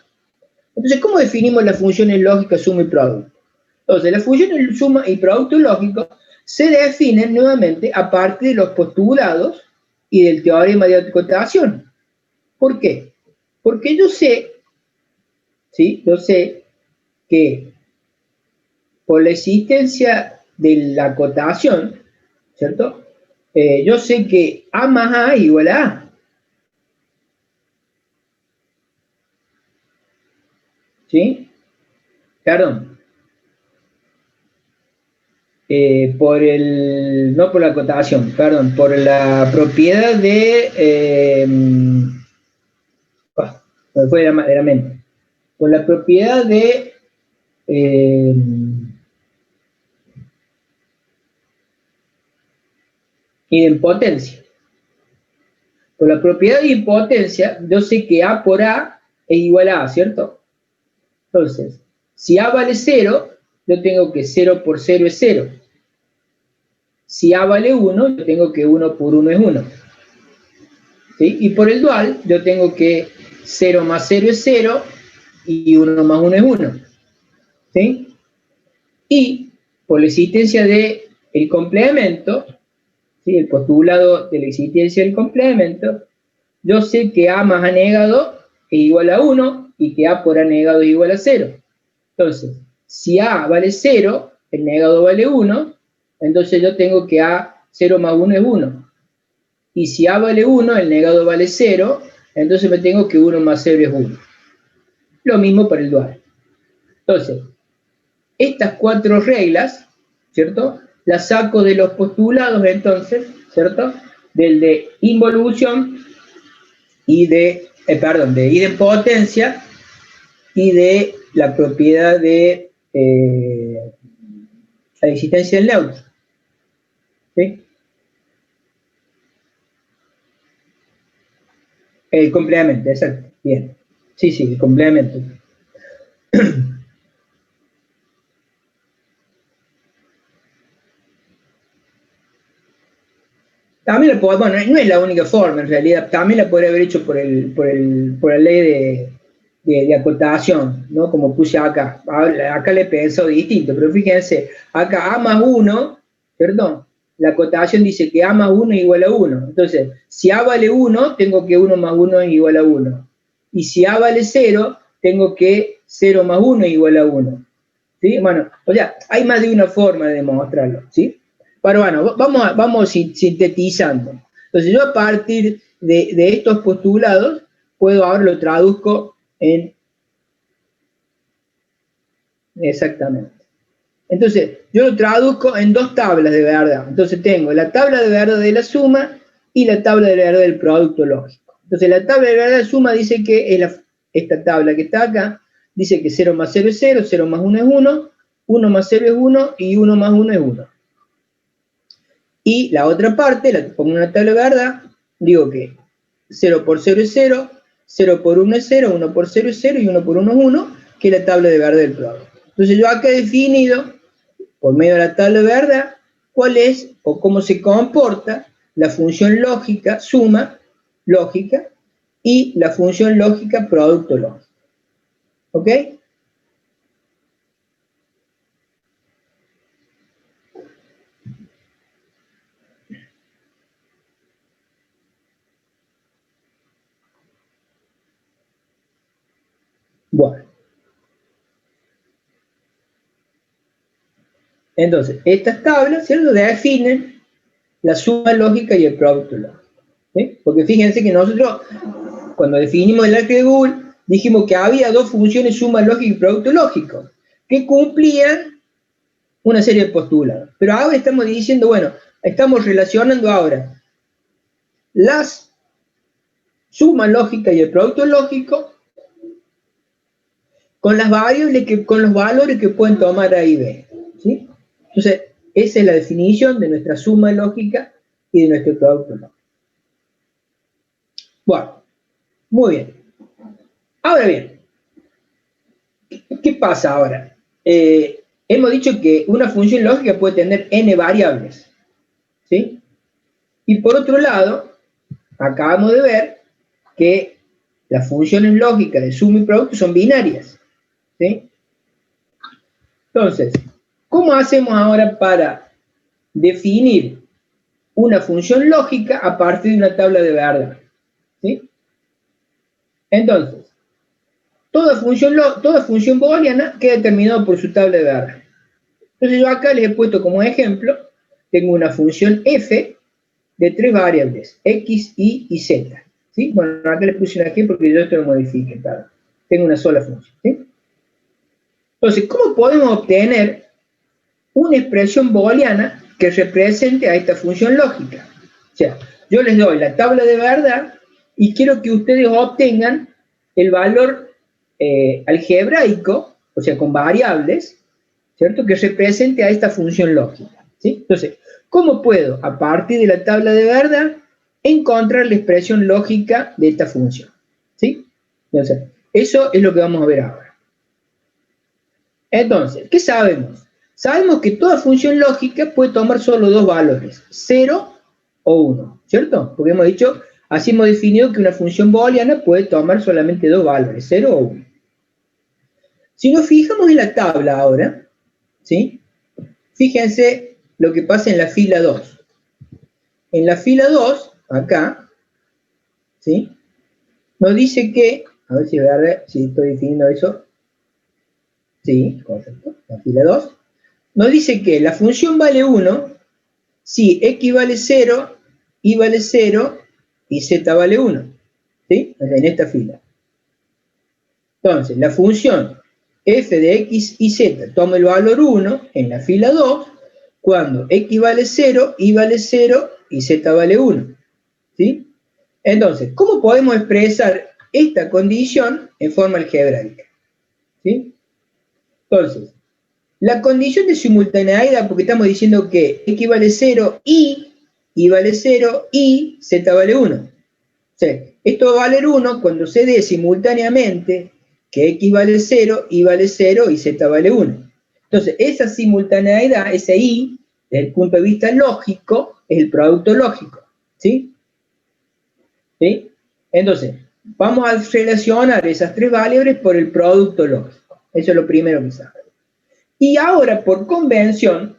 Entonces, ¿cómo definimos las funciones lógicas suma y producto? Entonces, las funciones suma y producto lógico se definen nuevamente a partir de los postulados y del teorema de acotación. ¿Por qué? Porque yo sé, ¿sí? Yo sé que por la existencia de la acotación, ¿cierto? Yo sé que A más A igual a A. ¿Sí? Perdón. No por la acotación, perdón, por la propiedad de, me fue de la mente, por la propiedad de, idempotencia. Por la propiedad de idempotencia, yo sé que A por A es igual a A, ¿cierto? Entonces, si A vale 0, yo tengo que 0 por 0 es 0. Si A vale 1, yo tengo que 1 por 1 es 1. ¿Sí? Y por el dual, yo tengo que 0 más 0 es 0 y 1 más 1 es 1. ¿Sí? Y por la existencia del complemento, ¿sí? El postulado de la existencia del complemento, yo sé que A más A negado es igual a 1 y que A por A negado es igual a 0. Entonces, si A vale 0, el negado vale 1, entonces yo tengo que A 0 más 1 es 1. Y si A vale 1, el negado vale 0, entonces me tengo que 1 más 0 es 1. Lo mismo para el dual. Entonces, estas cuatro reglas, ¿cierto? Las saco de los postulados entonces, ¿cierto? Del de involución y de idempotencia y de la propiedad de la existencia del neutro. ¿Sí? El complemento, exacto. Bien. Sí, sí, el complemento. También la puedo, bueno, no es la única forma en realidad, también la podría haber hecho por la ley de acotación, ¿no? Como puse acá. Acá le he pensado distinto, pero fíjense, acá A más 1, perdón, la acotación dice que A más 1 es igual a 1. Entonces, si A vale 1, tengo que 1 más 1 es igual a 1. Y si A vale 0, tengo que 0 más 1 es igual a 1. ¿Sí? Bueno, o sea, hay más de una forma de demostrarlo, ¿sí? Pero bueno, vamos sintetizando. Entonces yo a partir de estos postulados, puedo ahora lo traduzco en... Exactamente. Entonces, yo lo traduzco en dos tablas de verdad. Entonces tengo la tabla de verdad de la suma y la tabla de verdad del producto lógico. Entonces la tabla de verdad de la suma dice que es esta tabla que está acá, dice que 0 más 0 es 0, 0 más 1 es 1, 1 más 0 es 1 y 1 más 1 es 1. Y la otra parte, la pongo en una tabla de verdad, digo que 0 por 0 es 0, 0 por 1 es 0, 1 por 0 es 0 y 1 por 1 es 1, que es la tabla de verdad del producto. Entonces yo acá he definido, por medio de la tabla de verdad, cuál es o cómo se comporta la función lógica, suma lógica, y la función lógica, producto lógico. ¿Ok? Bueno. Entonces, estas tablas, ¿cierto?, definen la suma lógica y el producto lógico. ¿Sí? Porque fíjense que nosotros, cuando definimos el álgebra de Google, dijimos que había dos funciones, suma lógica y producto lógico, que cumplían una serie de postulados. Pero ahora estamos diciendo, bueno, estamos relacionando ahora las suma lógica y el producto lógico con las variables, con los valores que pueden tomar A y B. ¿Sí? Entonces, esa es la definición de nuestra suma lógica y de nuestro producto lógico. Bueno, muy bien. Ahora bien, ¿qué pasa ahora? Hemos dicho que una función lógica puede tener n variables, ¿sí? Y por otro lado, acabamos de ver que las funciones lógicas de suma y producto son binarias, ¿sí? Entonces, ¿cómo hacemos ahora para definir una función lógica a partir de una tabla de verdad? ¿Sí? Entonces, toda función booleana queda determinada por su tabla de verdad. Entonces yo acá les he puesto como ejemplo, tengo una función f de tres variables, x, y y z. ¿Sí? Bueno, acá les puse una aquí porque yo esto lo modifique, claro. Tengo una sola función. ¿Sí? Entonces, ¿cómo podemos obtener una expresión booleana que represente a esta función lógica? O sea, yo les doy la tabla de verdad y quiero que ustedes obtengan el valor algebraico, o sea, con variables, ¿cierto?, que represente a esta función lógica. ¿Sí? Entonces, ¿cómo puedo, a partir de la tabla de verdad, encontrar la expresión lógica de esta función? ¿Sí? Entonces, eso es lo que vamos a ver ahora. Entonces, ¿qué sabemos? Sabemos que toda función lógica puede tomar solo dos valores, 0 o 1, ¿cierto? Porque hemos dicho, así hemos definido que una función booleana puede tomar solamente dos valores, 0 o 1. Si nos fijamos en la tabla ahora, ¿sí? Fíjense lo que pasa en la fila 2. En la fila 2, acá, ¿sí?, nos dice que, a ver si estoy definiendo eso. Sí, correcto. La fila 2. Nos dice que la función vale 1 si x vale 0, y vale 0 y z vale 1. ¿Sí? En esta fila. Entonces, la función f de x y z toma el valor 1 en la fila 2 cuando x vale 0, y vale 0 y z vale 1. ¿Sí? Entonces, ¿cómo podemos expresar esta condición en forma algebraica? ¿Sí? Entonces, La condición de simultaneidad, porque estamos diciendo que x vale 0 y vale 0 y z vale 1. O sea, esto va a valer 1 cuando se dé simultáneamente que x vale 0, y vale 0 y z vale 1. Entonces, esa simultaneidad, ese y, desde el punto de vista lógico, es el producto lógico. ¿Sí? ¿Sí? Entonces, vamos a relacionar esas tres variables por el producto lógico. Eso es lo primero que sabe. Y ahora, por convención,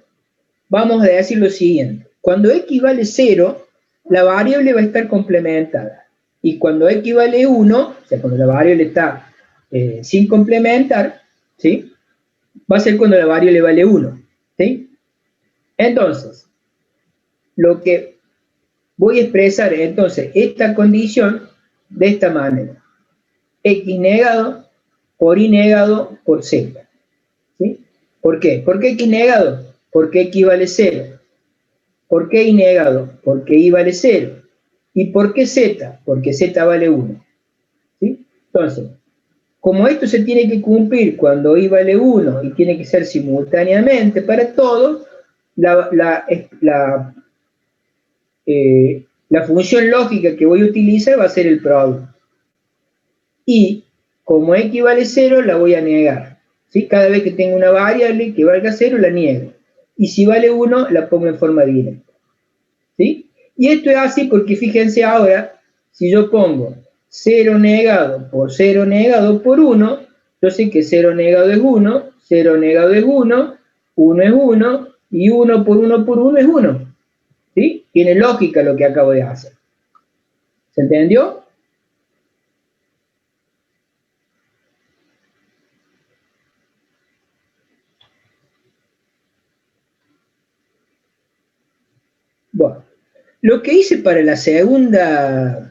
vamos a decir lo siguiente. Cuando x vale 0, la variable va a estar complementada. Y cuando x vale 1, o sea, cuando la variable está sin complementar, ¿sí? Va a ser cuando la variable vale 1. ¿Sí? Entonces, lo que voy a expresar entonces esta condición de esta manera. X negado por y negado por z. ¿Sí? ¿Por qué? ¿Por qué x negado? Porque x vale 0. ¿Por qué y negado? Porque y vale 0. ¿Y por qué z? Porque z vale 1. ¿Sí? Entonces, como esto se tiene que cumplir cuando y vale 1 y tiene que ser simultáneamente para todos, la función lógica que voy a utilizar va a ser el producto. Y como x vale 0, la voy a negar. ¿Sí? Cada vez que tengo una variable que valga 0, la niego. Y si vale 1, la pongo en forma directa. ¿Sí? Y esto es así porque fíjense ahora, si yo pongo 0 negado por 0 negado por 1, yo sé que 0 negado es 1, 0 negado es 1, 1 es 1, y 1 por 1 por 1 es 1. ¿Sí? Tiene lógica lo que acabo de hacer. ¿Se entendió? Bueno, lo que hice para la segunda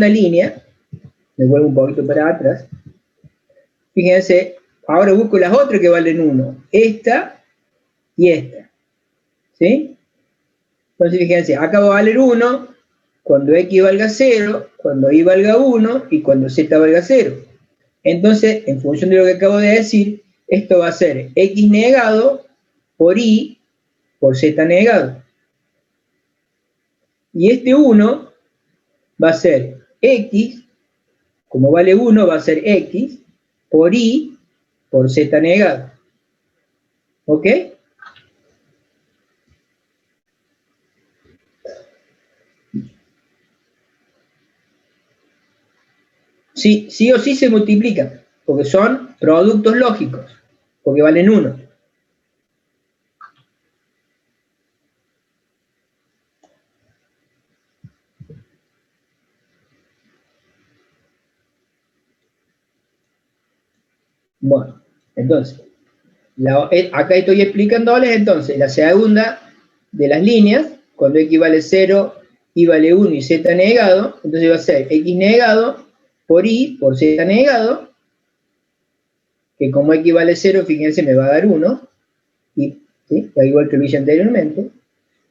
línea, me vuelvo un poquito para atrás, fíjense, ahora busco las otras que valen 1, esta y esta, ¿sí? Entonces fíjense, acá va a valer 1 cuando x valga 0, cuando y valga 1 y cuando z valga 0. Entonces, en función de lo que acabo de decir, esto va a ser x negado por y por z negado. Y este 1 va a ser x, como vale 1, va a ser x por y por z negado. ¿Ok? Sí, sí o sí se multiplican, porque son productos lógicos, porque valen 1. Bueno, entonces, acá estoy explicándoles entonces la segunda de las líneas, cuando x vale 0, y vale 1 y z negado, entonces va a ser x negado por y por z negado, que como x vale 0, fíjense, me va a dar 1, y, ¿sí? Igual que lo hice anteriormente.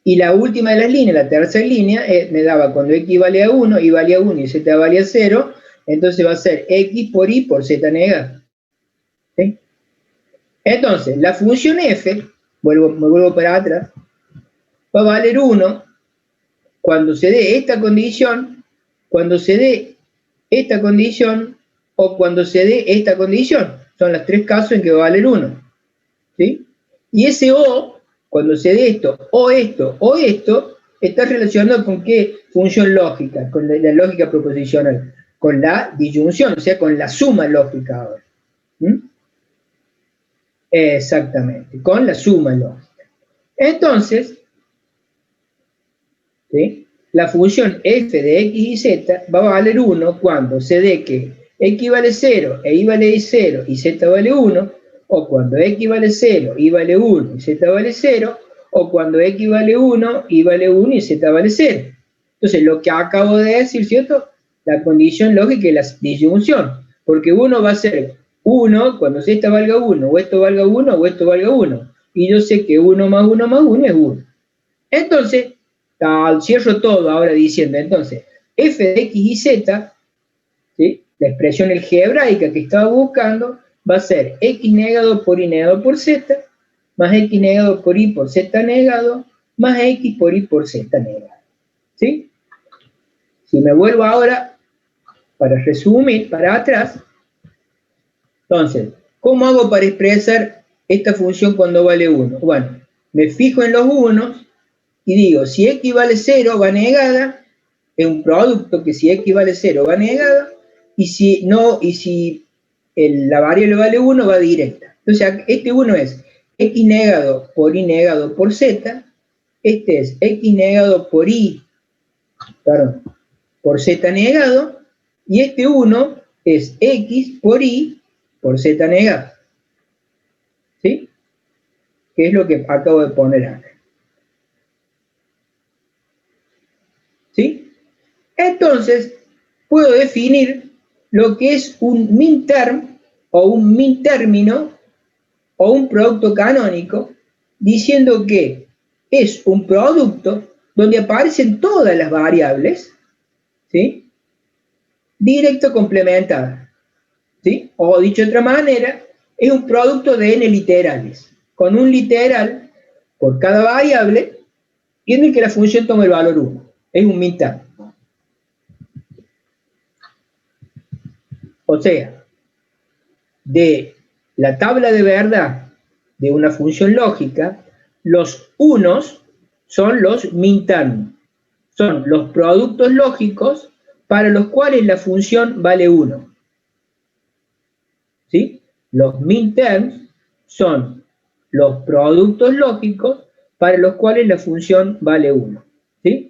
Y la última de las líneas, la tercera línea, me daba cuando x vale a 1, y vale a 1 y z vale a 0, entonces va a ser x por y por z negado. ¿Sí? Entonces, la función f, me vuelvo para atrás, va a valer 1 cuando se dé esta condición, cuando se dé esta condición o cuando se dé esta condición. Son los tres casos en que va a valer 1. ¿Sí? Y ese o, cuando se dé esto, o esto, o esto, está relacionado con qué función lógica, con la lógica proposicional, con la disyunción, o sea, con la suma lógica ahora. ¿Mm? Exactamente, con la suma lógica. Entonces, ¿sí? La función f de x y z va a valer 1 cuando se dé que x vale 0 e y vale 0 y z vale 1, o cuando x vale 0, y vale 1 y z vale 0, o cuando x vale 1, y vale 1 y z vale 0. Entonces, lo que acabo de decir, ¿cierto? La condición lógica es la disyunción, porque 1 va a ser 1 cuando z valga 1, o esto valga 1, o esto valga 1. Y yo sé que 1 más 1 más 1 es 1. Entonces, cierro todo ahora diciendo, entonces, f de x y z, ¿sí? La expresión algebraica que estaba buscando, va a ser x negado por y negado por z, más x negado por y por z negado, más x por y por z negado. ¿Sí? Si me vuelvo ahora, para resumir, para atrás, entonces, ¿cómo hago para expresar esta función cuando vale 1? Bueno, me fijo en los unos y digo, si x vale 0 va negada, es un producto que si x vale 0 va negada, y si no, y si la variable vale 1 va directa. Entonces, este 1 es x negado por y negado por z, este es x negado por y, perdón, por z negado, y este 1 es x por y por z negado. ¿Sí? Que es lo que acabo de poner acá. ¿Sí? Entonces, puedo definir lo que es un min-term o un min-término o un producto canónico, diciendo que es un producto donde aparecen todas las variables, ¿sí? Directo complementadas, ¿sí? O dicho de otra manera, es un producto de n literales, con un literal por cada variable, tiene que la función tome el valor 1. Es un min-term. O sea, de la tabla de verdad de una función lógica, los unos son los min-term, son los productos lógicos para los cuales la función vale 1. ¿Sí? Los min-terms son los productos lógicos para los cuales la función vale 1. ¿Sí?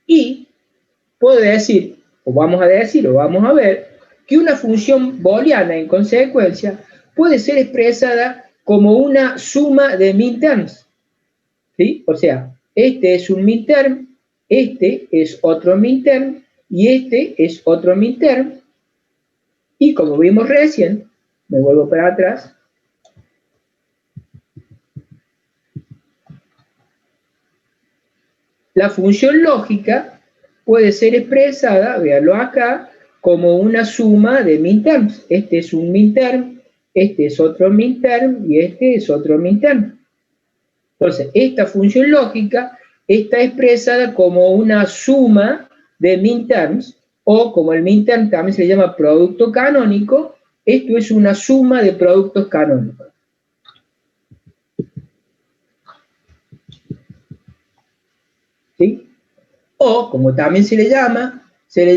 Y puedo decir, o vamos a decir, o vamos a ver, que una función booleana en consecuencia puede ser expresada como una suma de min-terms. ¿Sí? O sea, este es un min-term, este es otro min-term, y este es otro min-term, y como vimos recién, me vuelvo para atrás, la función lógica puede ser expresada, véanlo acá, como una suma de min-terms. Este es un min-term, este es otro min-term y este es otro min-term. Entonces, esta función lógica está expresada como una suma de min-terms, o como el min-term también se llama producto canónico, esto es una suma de productos canónicos. ¿Sí? O, como también se le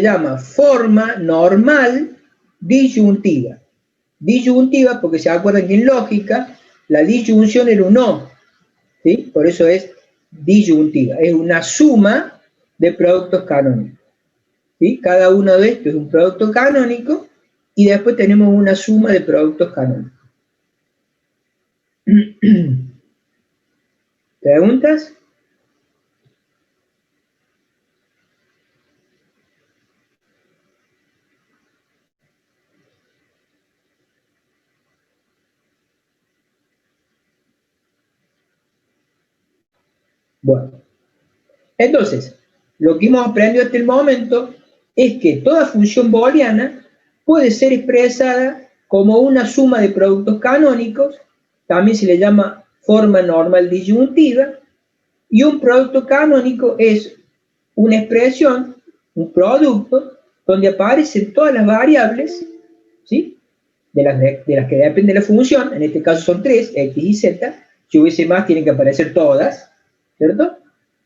llama forma normal disyuntiva. Disyuntiva porque se acuerdan que en lógica la disyunción era un o, ¿sí? Por eso es disyuntiva, es una suma de productos canónicos. ¿Sí? Cada uno de estos es un producto canónico y después tenemos una suma de productos canónicos. ¿Preguntas? Bueno, entonces, lo que hemos aprendido hasta el momento es que toda función booleana puede ser expresada como una suma de productos canónicos, también se le llama forma normal disyuntiva, y un producto canónico es una expresión, un producto, donde aparecen todas las variables, ¿sí? De las que depende de la función, en este caso son 3, x y z, si hubiese más tienen que aparecer todas, ¿cierto?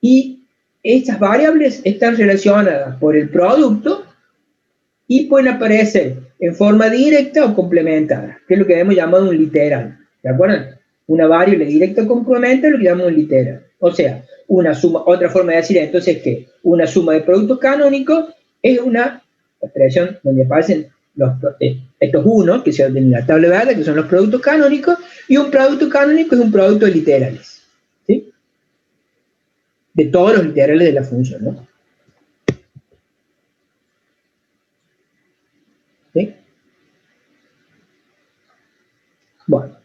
Y estas variables están relacionadas por el producto y pueden aparecer en forma directa o complementada, que es lo que hemos llamado un literal, ¿de acuerdo? Una variable directa o complementaria es lo que llamamos un literal. O sea, una suma, otra forma de decir entonces es que una suma de productos canónicos es una expresión donde aparecen estos unos, que se ven en la tabla verde, que son los productos canónicos, y un producto canónico es un producto de literales, ¿sí? De todos los literales de la función, ¿no? ¿Sí? Bueno.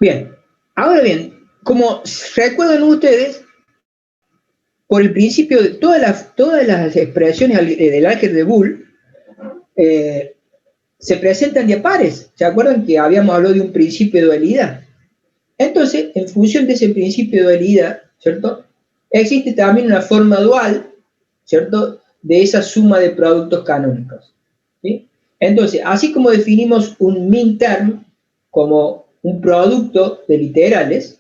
Bien, ahora bien, como recuerdan ustedes, por el principio de todas las expresiones del álgebra de Boole se presentan de a pares. ¿Se acuerdan que habíamos hablado de un principio de dualidad? Entonces, en función de ese principio de dualidad, ¿cierto? Existe también una forma dual, ¿cierto? De esa suma de productos canónicos. ¿Sí? Entonces, así como definimos un min term como un producto de literales,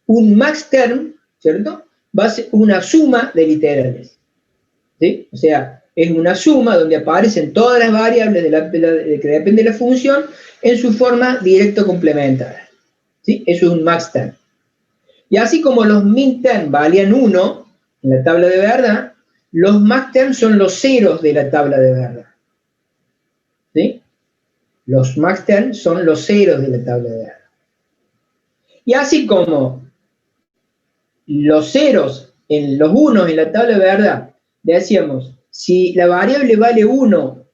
un max term, ¿cierto? Va a ser una suma de literales. ¿Sí? O sea, es una suma donde aparecen todas las variables que dependen de la función en su forma directa complementaria. ¿Sí? Eso es un max term. Y así como los min term valían 1 en la tabla de verdad, los max term son los ceros de la tabla de verdad. ¿Sí? Los max term son los ceros de la tabla de verdad. Y así como los ceros, los unos en la tabla de verdad, decíamos, si la variable vale 1,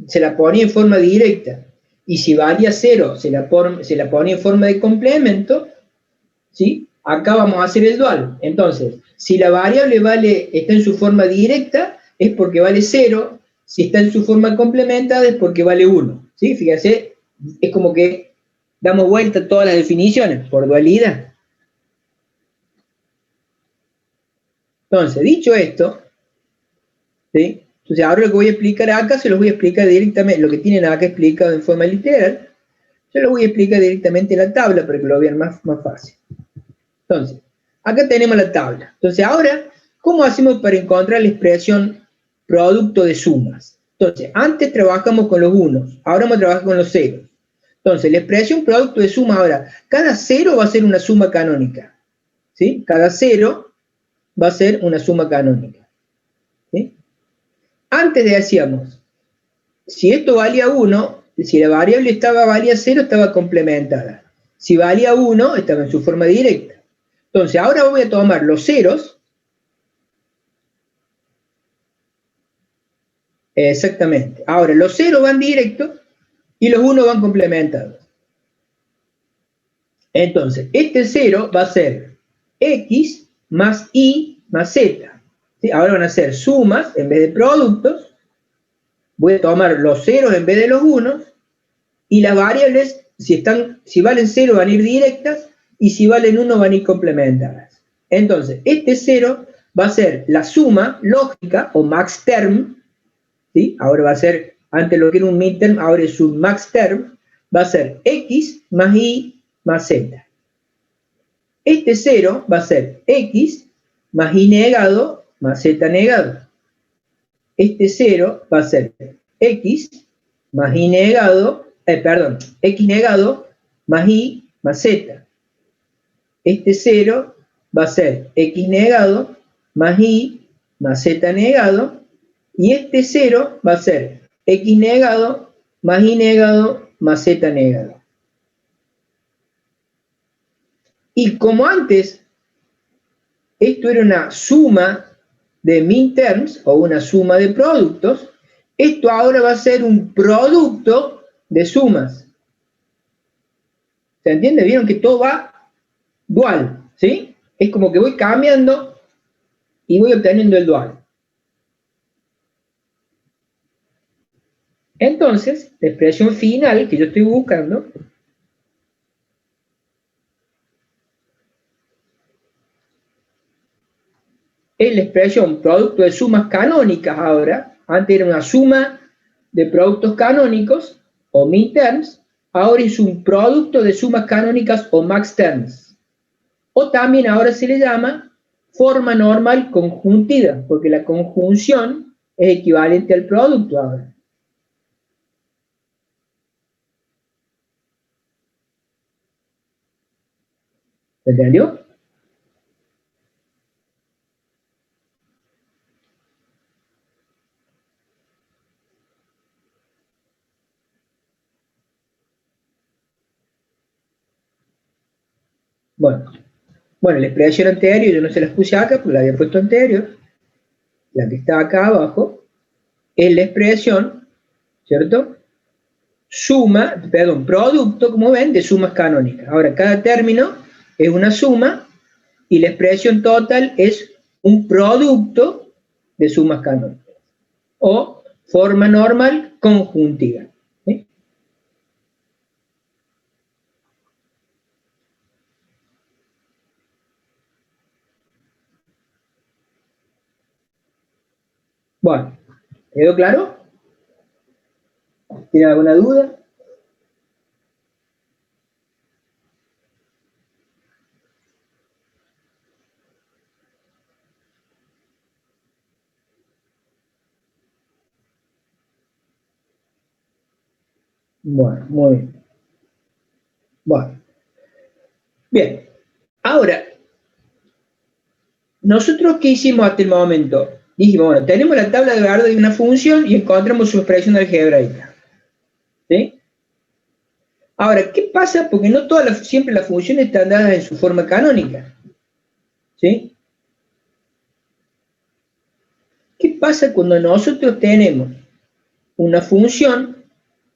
se la ponía en forma directa, y si valía 0, se la ponía en forma de complemento, ¿sí? Acá vamos a hacer el dual. Entonces, si la variable está en su forma directa, es porque vale 0, si está en su forma complementada, es porque vale 1. ¿Sí? Fíjense, es como que damos vuelta a todas las definiciones, por dualidad. Entonces, dicho esto, ¿sí? Entonces, ahora lo que voy a explicar acá, se los voy a explicar directamente, lo que tienen acá explicado en forma literal, yo lo voy a explicar directamente en la tabla para que lo vean más fácil. Entonces, acá tenemos la tabla. Entonces, ahora, ¿cómo hacemos para encontrar la expresión producto de sumas? Entonces, antes trabajamos con los unos, ahora vamos a trabajar con los ceros. Entonces, la expresión producto de suma ahora, cada cero va a ser una suma canónica. ¿Sí? Cada cero va a ser una suma canónica. ¿Sí? Antes decíamos, si esto valía 1, si la variable valía 0, estaba complementada. Si valía 1, estaba en su forma directa. Entonces, ahora voy a tomar los ceros. Exactamente. Ahora, los ceros van directos y los 1 van complementados. Entonces, este 0 va a ser x más y más z. ¿Sí? Ahora van a ser sumas en vez de productos. Voy a tomar los ceros en vez de los unos. Y las variables, si valen 0, van a ir directas. Y si valen 1, van a ir complementadas. Entonces, este 0 va a ser la suma lógica o max term. ¿Sí? Ahora va a ser, antes lo que era un midterm, ahora es un max term, va a ser x más y más z. Este 0 va a ser x más y negado más z negado. Este 0 va a ser x más y negado, x negado más y más z. Este 0 va a ser x negado más y más z negado. Y este 0 va a ser x negado más y negado más z negado. Y como antes, esto era una suma de min-terms o una suma de productos, esto ahora va a ser un producto de sumas. ¿Se entiende? ¿Vieron que todo va dual? ¿Sí? Es como que voy cambiando y voy obteniendo el dual. Entonces, la expresión final que yo estoy buscando es la expresión producto de sumas canónicas ahora. Antes era una suma de productos canónicos o min-terms, ahora es un producto de sumas canónicas o max-terms. O también ahora se le llama forma normal conjuntida, porque la conjunción es equivalente al producto ahora. ¿Se entendió? Bueno, la expresión anterior, yo no se las puse acá, porque la había puesto anterior, la que está acá abajo, es la expresión, ¿cierto? producto, como ven, de sumas canónicas. Ahora, cada término es una suma y la expresión total es un producto de sumas canónicas. O forma normal conjuntiva. ¿Sí? Bueno, ¿quedó claro? ¿Tiene alguna duda? Bueno, muy bien. Bueno. Bien. Ahora, ¿nosotros qué hicimos hasta el momento? Dijimos, bueno, tenemos la tabla de Gardner de una función y encontramos su expresión algebraica. ¿Sí? Ahora, ¿qué pasa? Porque no siempre las funciones están dadas en su forma canónica. ¿Sí? ¿Qué pasa cuando nosotros tenemos una función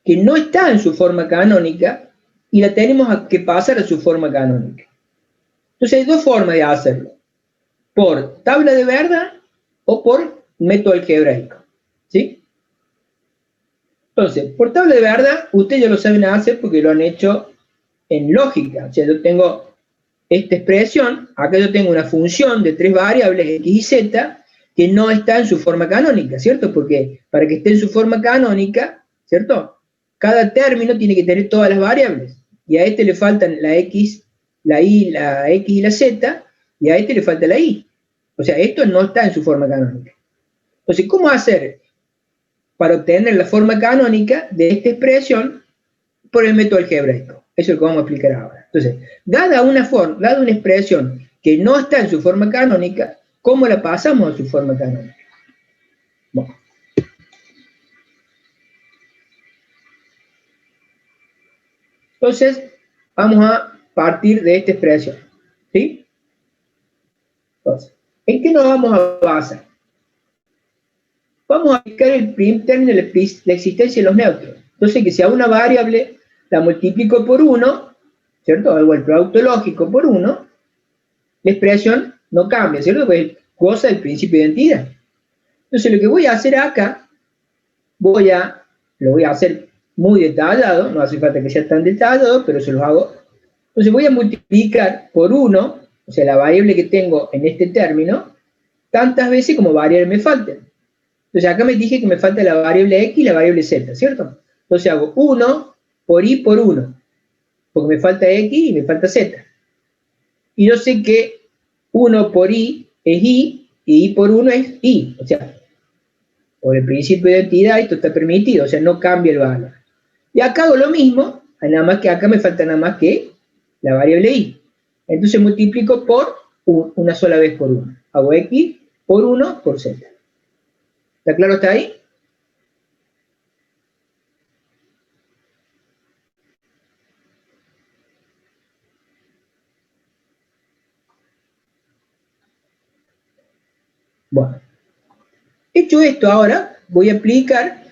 que no está en su forma canónica y la tenemos que pasar a su forma canónica? Entonces hay dos formas de hacerlo. Por tabla de verdad o por método algebraico. ¿Sí? Entonces, por tabla de verdad, ustedes ya lo saben hacer porque lo han hecho en lógica. O sea, yo tengo esta expresión, acá yo tengo una función de 3 variables, x y z, que no está en su forma canónica, ¿cierto? Porque para que esté en su forma canónica, ¿cierto? Cada término tiene que tener todas las variables. Y a este le faltan la x, la y, la x y la z, y a este le falta la y. O sea, esto no está en su forma canónica. Entonces, ¿cómo hacer para obtener la forma canónica de esta expresión por el método algebraico? Eso es lo que vamos a explicar ahora. Entonces, dada una expresión que no está en su forma canónica, ¿cómo la pasamos a su forma canónica? Bueno. Entonces, vamos a partir de esta expresión. ¿Sí? Entonces, ¿en qué nos vamos a basar? Vamos a aplicar el primer término de la existencia de los neutros. Entonces, que si a una variable la multiplico por 1, ¿cierto? O el producto lógico por 1, la expresión no cambia, ¿cierto? Pues goza del principio de identidad. Entonces, lo que voy a hacer acá, lo voy a hacer muy detallado, no hace falta que sea tan detallado, pero se los hago. Entonces, voy a multiplicar por 1, o sea, la variable que tengo en este término, tantas veces como variables me falten. Entonces, acá me dije que me falta la variable x y la variable z, ¿cierto? Entonces, hago 1 por y por 1, porque me falta x y me falta z. Y yo sé que 1 por y es y y por 1 es y. O sea, por el principio de identidad esto está permitido, o sea, no cambia el valor. Y acá hago lo mismo, nada más que acá me falta nada más que la variable y. Entonces multiplico por una sola vez por 1. Hago x por 1 por z. ¿Está claro hasta ahí? Bueno. Hecho esto ahora, voy a aplicar,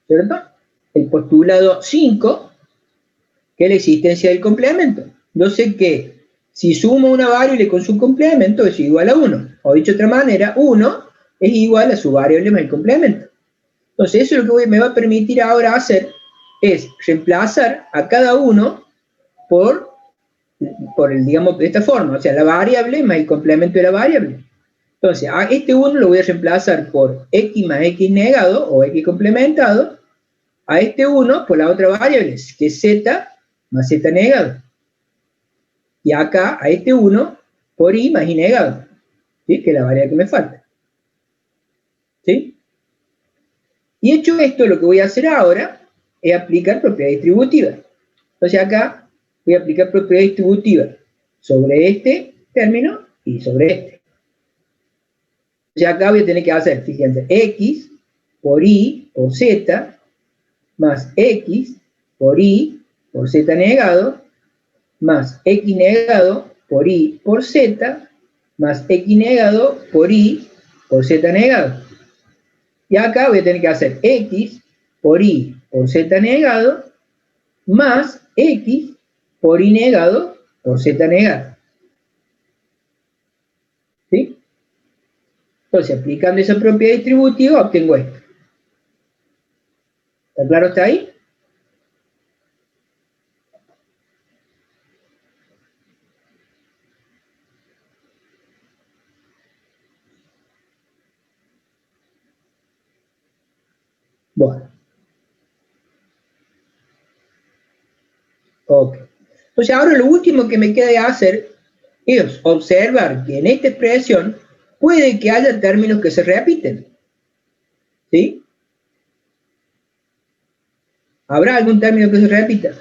¿cierto? El postulado 5, que es la existencia del complemento. Yo sé que si sumo una variable con su complemento es igual a 1. O dicho de otra manera, 1 es igual a su variable más el complemento. Entonces, eso es lo que me va a permitir ahora hacer, es reemplazar a cada uno por digamos, de esta forma. O sea, la variable más el complemento de la variable. Entonces, a este 1 lo voy a reemplazar por x más x negado, o x complementado, a este 1 por la otra variable, que es z más z negado. Y acá, a este 1 por y más y negado, ¿sí? Que es la variable que me falta. ¿Sí? Y hecho esto, lo que voy a hacer ahora es aplicar propiedad distributiva. Entonces acá voy a aplicar propiedad distributiva sobre este término y sobre este. Entonces acá voy a tener que hacer, fíjense, x por y por z más x por y por z negado más x negado por y por z más x negado por y por z negado. Y acá voy a tener que hacer x por y por z negado más x por y negado por z negado. ¿Sí? Entonces, aplicando esa propiedad distributiva, obtengo esto. ¿Está claro hasta ahí? Bueno. Ok. Entonces, ahora lo último que me queda hacer es observar que en esta expresión puede que haya términos que se repiten. ¿Sí? ¿Habrá algún término que se repita?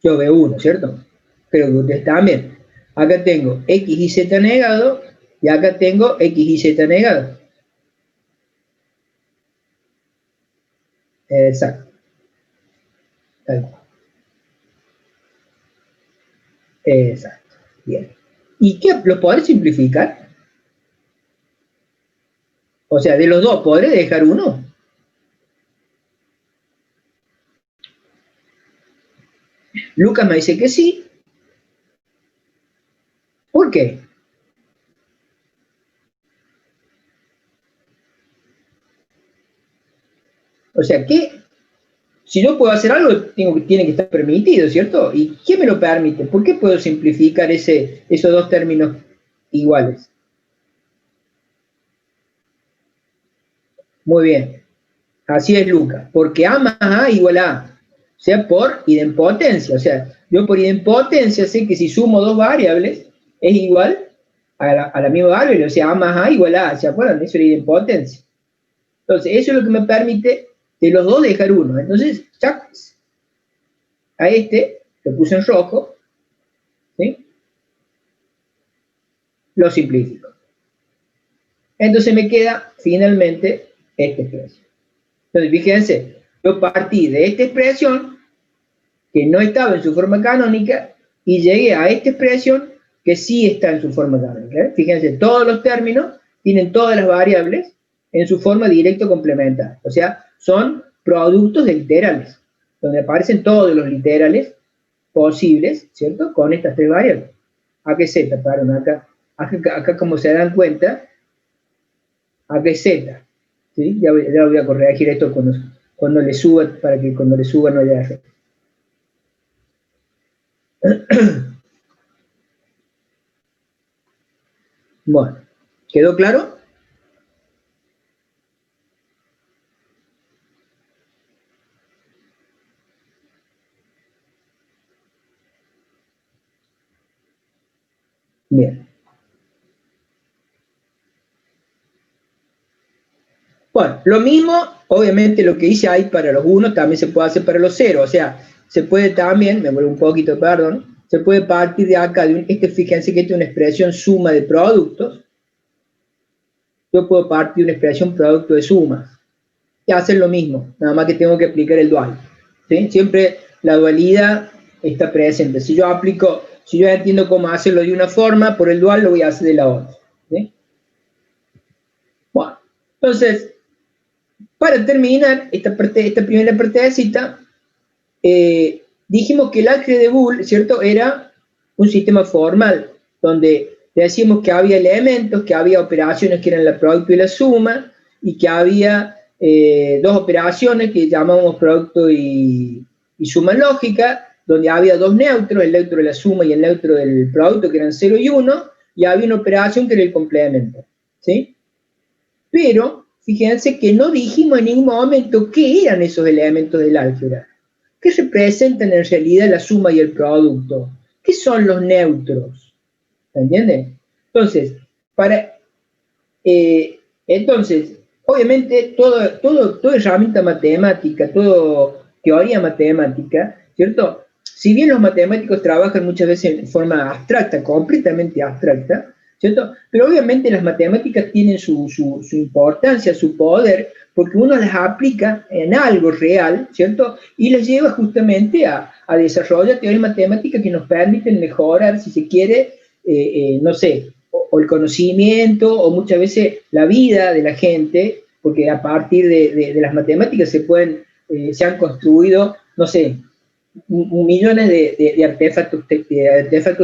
Yo veo uno, ¿cierto? Creo que ustedes también. Acá tengo x y z negado y acá tengo x y z negado. Exacto. Exacto. Bien. ¿Y qué? ¿Lo podré simplificar? O sea, de los dos, ¿podré dejar uno? Lucas me dice que sí. ¿Por qué? O sea, que si yo puedo hacer algo, tiene que estar permitido, ¿cierto? ¿Y quién me lo permite? ¿Por qué puedo simplificar esos dos términos iguales? Muy bien. Así es, Lucas. Porque A más A igual a A. O sea, por idempotencia. O sea, yo por idempotencia sé que si sumo dos variables es igual a la misma variable. O sea, A más A igual a A. ¿Se acuerdan? Eso es idempotencia. Entonces, eso es lo que me permite de los dos dejar uno. Entonces, ya a este lo puse en rojo, ¿sí? Lo simplifico. Entonces me queda finalmente esta expresión. Entonces, fíjense, yo partí de esta expresión que no estaba en su forma canónica y llegué a esta expresión que sí está en su forma canónica. ¿Eh? Fíjense, todos los términos tienen todas las variables en su forma directo complementaria. O sea, son productos de literales, donde aparecen todos los literales posibles, ¿cierto? Con estas tres variables. ¿A qué z? Perdón, acá como se dan cuenta, acá es z. ¿Sí? Ya voy a corregir esto cuando le suba, para que cuando le suba no haya error. Bueno, ¿quedó claro? Bien. Bueno, lo mismo, obviamente lo que hice ahí para los 1 también se puede hacer para los 0. O sea, se puede también, me vuelvo un poquito, perdón, se puede partir de acá, fíjense que esta es una expresión suma de productos. Yo puedo partir de una expresión producto de sumas. Y hacer lo mismo, nada más que tengo que aplicar el dual. ¿Sí? Siempre la dualidad está presente. Si yo entiendo cómo hacerlo de una forma, por el dual lo voy a hacer de la otra. ¿Sí? Bueno, entonces, para terminar esta primera partecita, dijimos que el álgebra de Boole, ¿cierto?, era un sistema formal, donde decíamos que había elementos, que había operaciones que eran el producto y la suma, y que había dos operaciones que llamamos producto y suma lógica, donde había dos neutros, el neutro de la suma y el neutro del producto, que eran 0 y 1, y había una operación que era el complemento. ¿Sí? Pero, fíjense que no dijimos en ningún momento qué eran esos elementos del álgebra. ¿Qué representan en realidad la suma y el producto? ¿Qué son los neutros? ¿Se entiende? Entonces, entonces, obviamente, toda herramienta matemática, toda teoría matemática, ¿cierto? Si bien los matemáticos trabajan muchas veces en forma abstracta, completamente abstracta, ¿cierto? Pero obviamente las matemáticas tienen su importancia, su poder, porque uno las aplica en algo real, ¿cierto? Y las lleva justamente a desarrollar teorías matemáticas que nos permiten mejorar, si se quiere, no sé, o o el conocimiento, o muchas veces la vida de la gente, porque a partir de las matemáticas se han construido, no sé, millones de artefactos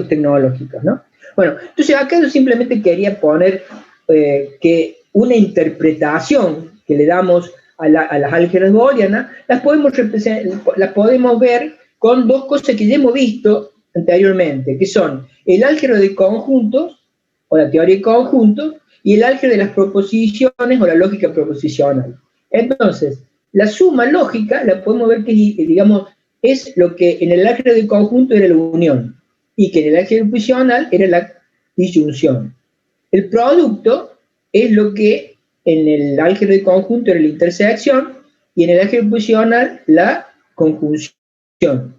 tecnológicos, ¿no? Bueno, entonces acá yo simplemente quería poner que una interpretación que le damos a las álgebras booleanas, las podemos ver con dos cosas que ya hemos visto anteriormente, que son el álgebra de conjuntos, o la teoría de conjuntos, y el álgebra de las proposiciones, o la lógica proposicional. Entonces, la suma lógica la podemos ver que, digamos, es lo que en el álgebra de conjunto era la unión, y que en el álgebra proposicional era la disyunción. El producto es lo que en el álgebra de conjunto era la intersección, y en el álgebra proposicional la conjunción.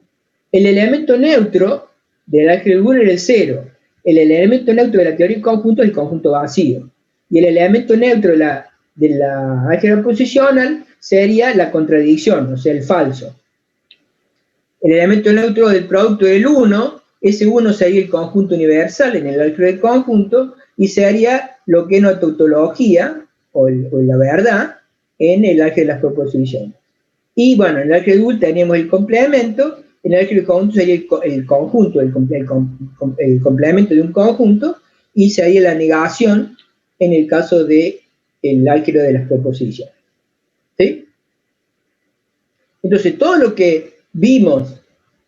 El elemento neutro del álgebra de Boole era el cero. El elemento neutro de la teoría de conjunto es el conjunto vacío. Y el elemento neutro de la álgebra proposicional sería la contradicción, o sea, el falso. El elemento neutro del producto del 1, ese 1 sería el conjunto universal en el álgebra de conjunto, y sería lo que es una tautología, o la verdad, en el álgebra de las proposiciones. Y bueno, en el álgebra de Boole teníamos el complemento, en el álgebra de conjunto sería el conjunto, el complemento de un conjunto, y sería la negación en el caso del álgebra de las proposiciones. ¿Sí? Entonces, todo lo que vimos,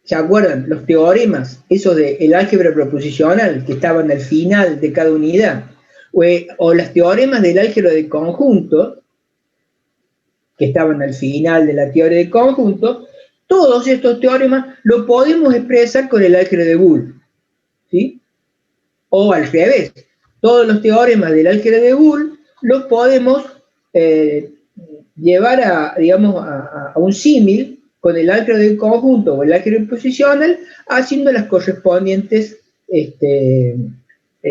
¿se acuerdan? Los teoremas, esos del álgebra proposicional, que estaban al final de cada unidad, o los teoremas del álgebra de conjunto, que estaban al final de la teoría de conjunto, todos estos teoremas los podemos expresar con el álgebra de Boole, ¿sí? O al revés, todos los teoremas del álgebra de Boole los podemos llevar a un símil con el álgebra de conjunto o el álgebra proposicional, haciendo las correspondientes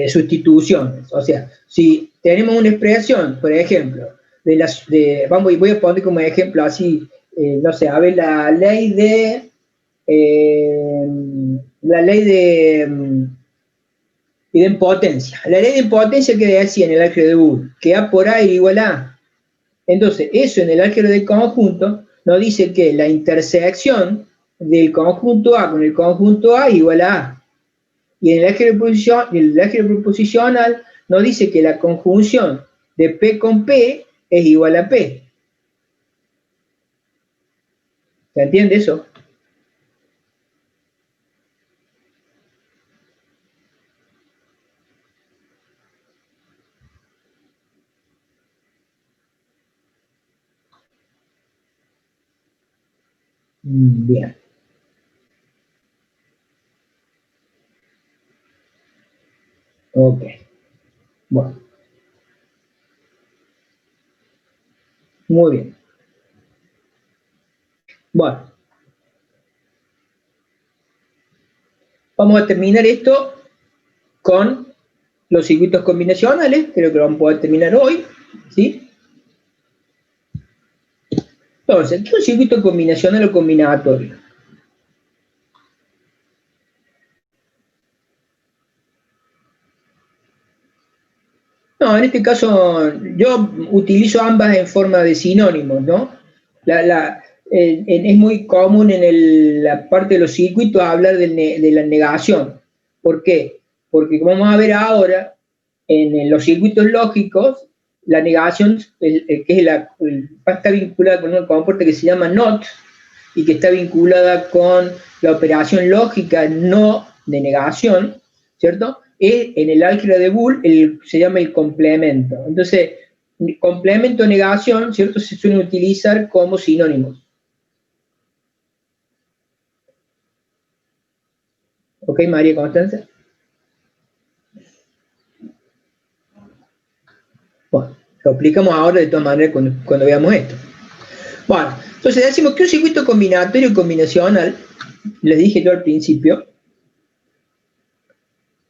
sustituciones. O sea, si tenemos una expresión, por ejemplo, voy a poner como ejemplo así, no sé, a ver, la ley de idempotencia. La ley de impotencia que decía en el álgebra de Boole, que A por A es igual a A. Entonces, eso en el álgebra de conjunto nos dice que la intersección del conjunto A con el conjunto A es igual a A. Y en el álgebra proposicional nos dice que la conjunción de P con P es igual a P. ¿Se entiende eso? Bien. Ok. Bueno. Muy bien. Bueno. Vamos a terminar esto con los circuitos combinacionales. Creo que lo vamos a poder terminar hoy. ¿Sí? Entonces, ¿qué es un circuito combinacional o combinatorio? No, en este caso yo utilizo ambas en forma de sinónimos, ¿no? Es muy común en la parte de los circuitos hablar de la negación. ¿Por qué? Porque como vamos a ver ahora, en los circuitos lógicos, la negación está vinculada con un comporte que se llama NOT, y que está vinculada con la operación lógica no de negación, ¿cierto? En el álgebra de Boole se llama el complemento. Entonces, complemento, negación, ¿cierto? Se suelen utilizar como sinónimos. ¿Ok, María Constanza? Bueno, lo aplicamos ahora de todas maneras cuando veamos esto. Bueno, entonces decimos que un circuito combinatorio y combinacional, les dije yo al principio,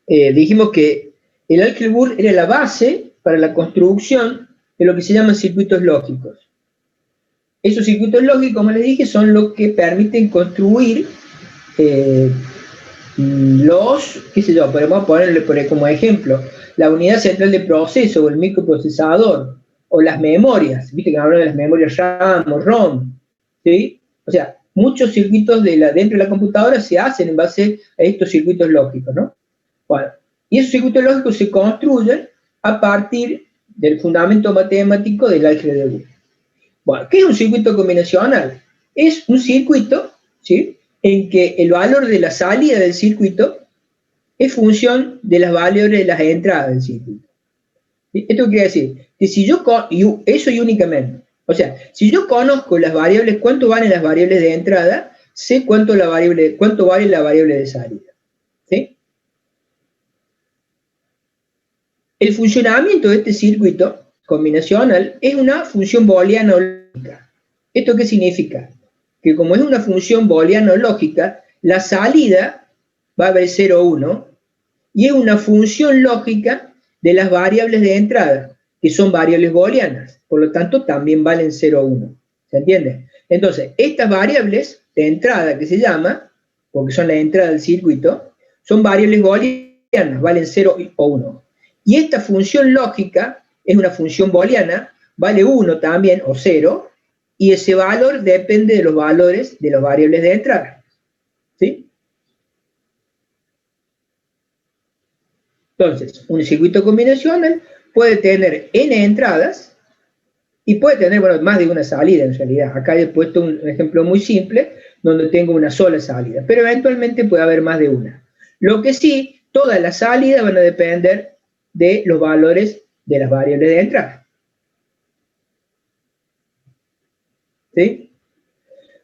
dijimos que el álgebra de Boole era la base para la construcción de lo que se llaman circuitos lógicos. Esos circuitos lógicos, como les dije, son los que permiten construir qué sé yo, podemos ponerle como ejemplo, la unidad central de proceso o el microprocesador o las memorias, viste que hablan de las memorias RAM o ROM, ¿sí? O sea, muchos circuitos dentro de la computadora se hacen en base a estos circuitos lógicos, ¿no? Bueno, y esos circuitos lógicos se construyen a partir del fundamento matemático del álgebra de Boole. Bueno, ¿qué es un circuito combinacional? Es un circuito, ¿sí?, en que el valor de la salida del circuito es función de las variables de las entradas del circuito. ¿Sí? Esto quiere decir que si yo, eso y únicamente, o sea, si yo conozco las variables, cuánto valen las variables de entrada, sé cuánto vale la variable de salida. ¿Sí? El funcionamiento de este circuito combinacional es una función booleana lógica. ¿Esto qué significa? Que como es una función booleana lógica, la salida va a haber 0, 1, y es una función lógica de las variables de entrada, que son variables booleanas, por lo tanto también valen 0, 1. ¿Se entiende? Entonces, estas variables de entrada que se llama, porque son las entradas del circuito, son variables booleanas, valen 0 o 1. Y esta función lógica es una función booleana, vale 1 también, o 0, y ese valor depende de los valores de las variables de entrada. ¿Sí? Entonces, un circuito combinacional puede tener n entradas y puede tener, bueno, más de una salida en realidad. Acá he puesto un ejemplo muy simple donde tengo una sola salida, pero eventualmente puede haber más de una. Lo que sí, todas las salidas van a depender de los valores de las variables de entrada. ¿Sí?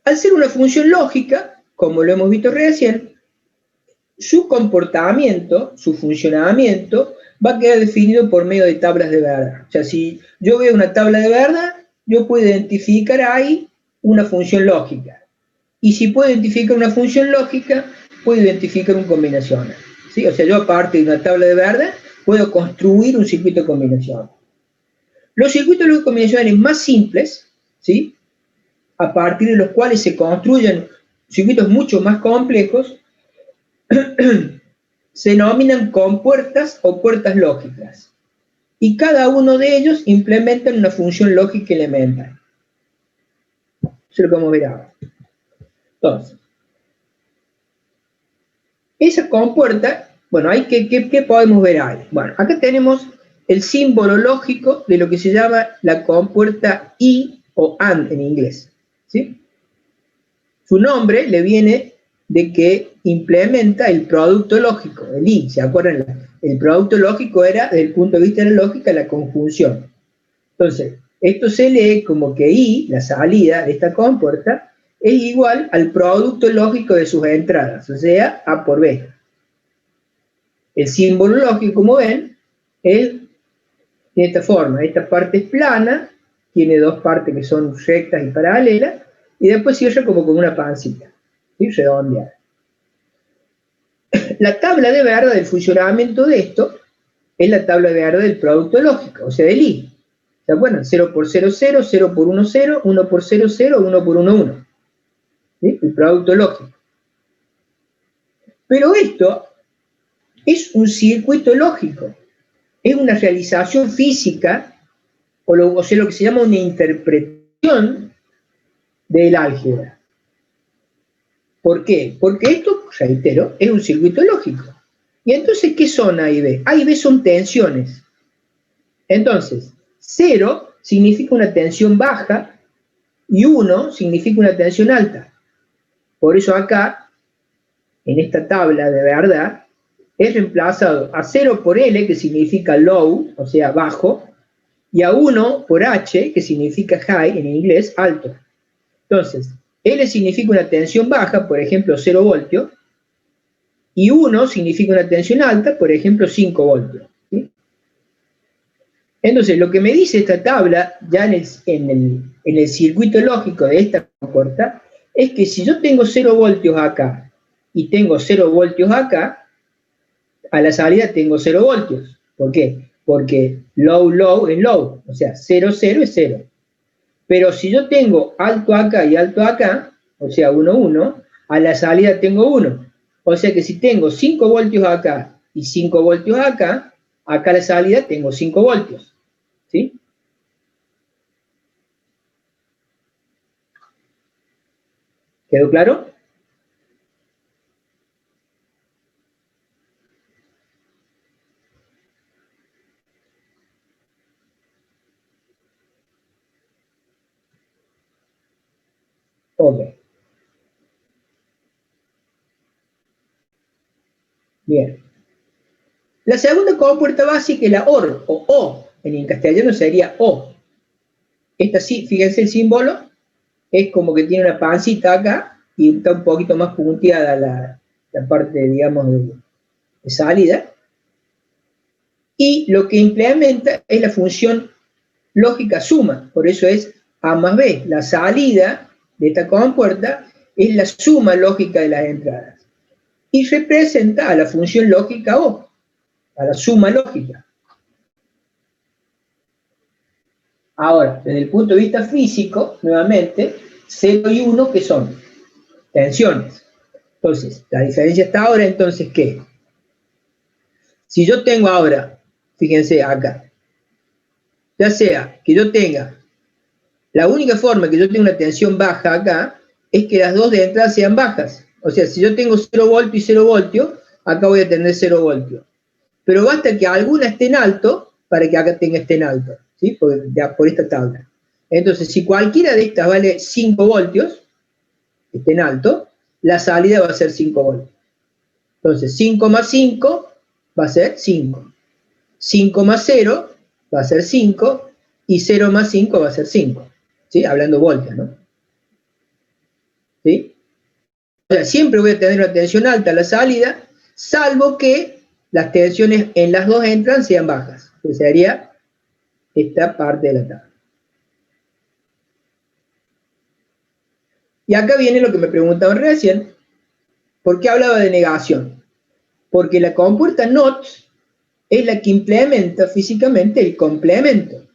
Al ser una función lógica, como lo hemos visto recién, su comportamiento, su funcionamiento, va a quedar definido por medio de tablas de verdad. O sea, si yo veo una tabla de verdad, yo puedo identificar ahí una función lógica. Y si puedo identificar una función lógica, puedo identificar un combinacional. ¿Sí? O sea, yo a partir de una tabla de verdad, puedo construir un circuito combinacional. Los circuitos combinacionales más simples, ¿sí?, a partir de los cuales se construyen circuitos mucho más complejos, se denominan compuertas o puertas lógicas. Y cada uno de ellos implementa una función lógica elemental. Eso es lo que vamos a ver ahora. Entonces, esa compuerta, bueno, ¿qué podemos ver ahí? Bueno, acá tenemos el símbolo lógico de lo que se llama la compuerta y o AND en inglés. ¿Sí? Su nombre le viene de que implementa el producto lógico, el I, ¿se acuerdan? El producto lógico era, desde el punto de vista de la lógica, la conjunción. Entonces, esto se lee como que I, la salida de esta compuerta, es igual al producto lógico de sus entradas, o sea, A por B. El símbolo lógico, como ven, es de esta forma. Esta parte es plana, tiene dos partes que son rectas y paralelas, y después cierra como con una pancita, ¿sí?, redondeada. La tabla de verdad del funcionamiento de esto es la tabla de verdad del producto lógico, o sea, del I. ¿Se acuerdan? 0 por 0, 0, 0 por 1, 0, 1 por 0, 0, 1 por 1, 1. ¿Sí? El producto lógico. Pero esto es un circuito lógico, es una realización física, o sea, lo que se llama una interpretación del álgebra. ¿Por qué? Porque esto, reitero, es un circuito lógico. Y entonces, ¿qué son A y B? A y B son tensiones. Entonces, 0 significa una tensión baja y 1 significa una tensión alta. Por eso acá, en esta tabla de verdad, es reemplazado a 0 por L, que significa low, o sea, bajo, y a 1 por H, que significa high, en inglés, alto. Entonces, L significa una tensión baja, por ejemplo, 0 voltios, y 1 significa una tensión alta, por ejemplo, 5 voltios. ¿Sí? Entonces, lo que me dice esta tabla, ya en el circuito lógico de esta compuerta, es que si yo tengo 0 voltios acá y tengo 0 voltios acá, a la salida tengo 0 voltios. ¿Por qué? Porque low, low es low, o sea, 0, 0 es 0. Pero si yo tengo alto acá y alto acá, o sea, 1, 1, a la salida tengo 1. O sea que si tengo 5 voltios acá y 5 voltios acá, acá la salida tengo 5 voltios. ¿Sí? ¿Quedó claro? Ok. Bien. La segunda compuerta básica es la OR, o O. En castellano sería O. Esta sí, fíjense el símbolo, es como que tiene una pancita acá y está un poquito más punteada la parte, digamos, de salida. Y lo que implementa es la función lógica suma, por eso es A más B. La salida de esta compuerta es la suma lógica de las entradas. Y representa a la función lógica O, a la suma lógica. Ahora, desde el punto de vista físico, nuevamente, 0 y 1, ¿qué son? Tensiones. Entonces, la diferencia está ahora, entonces, ¿qué? Si yo tengo ahora, fíjense acá, ya sea que yo tenga, la única forma que yo tenga una tensión baja acá, es que las dos de entrada sean bajas. O sea, si yo tengo 0 voltio y 0 voltio, acá voy a tener 0 voltio. Pero basta que alguna esté en alto para que acá esté en alto, ¿sí? Por esta tabla. Entonces, si cualquiera de estas vale 5 voltios, que esté en alto, la salida va a ser 5 voltios. Entonces, 5 más 5 va a ser 5. 5 más 0 va a ser 5 y 0 más 5 va a ser 5. ¿Sí? Hablando voltios, ¿no? ¿Sí? O sea, siempre voy a tener una tensión alta a la salida, salvo que las tensiones en las dos entran sean bajas, que sería esta parte de la tabla. Y acá viene lo que me preguntaban recién, ¿por qué hablaba de negación? Porque la compuerta NOT es la que implementa físicamente el complemento.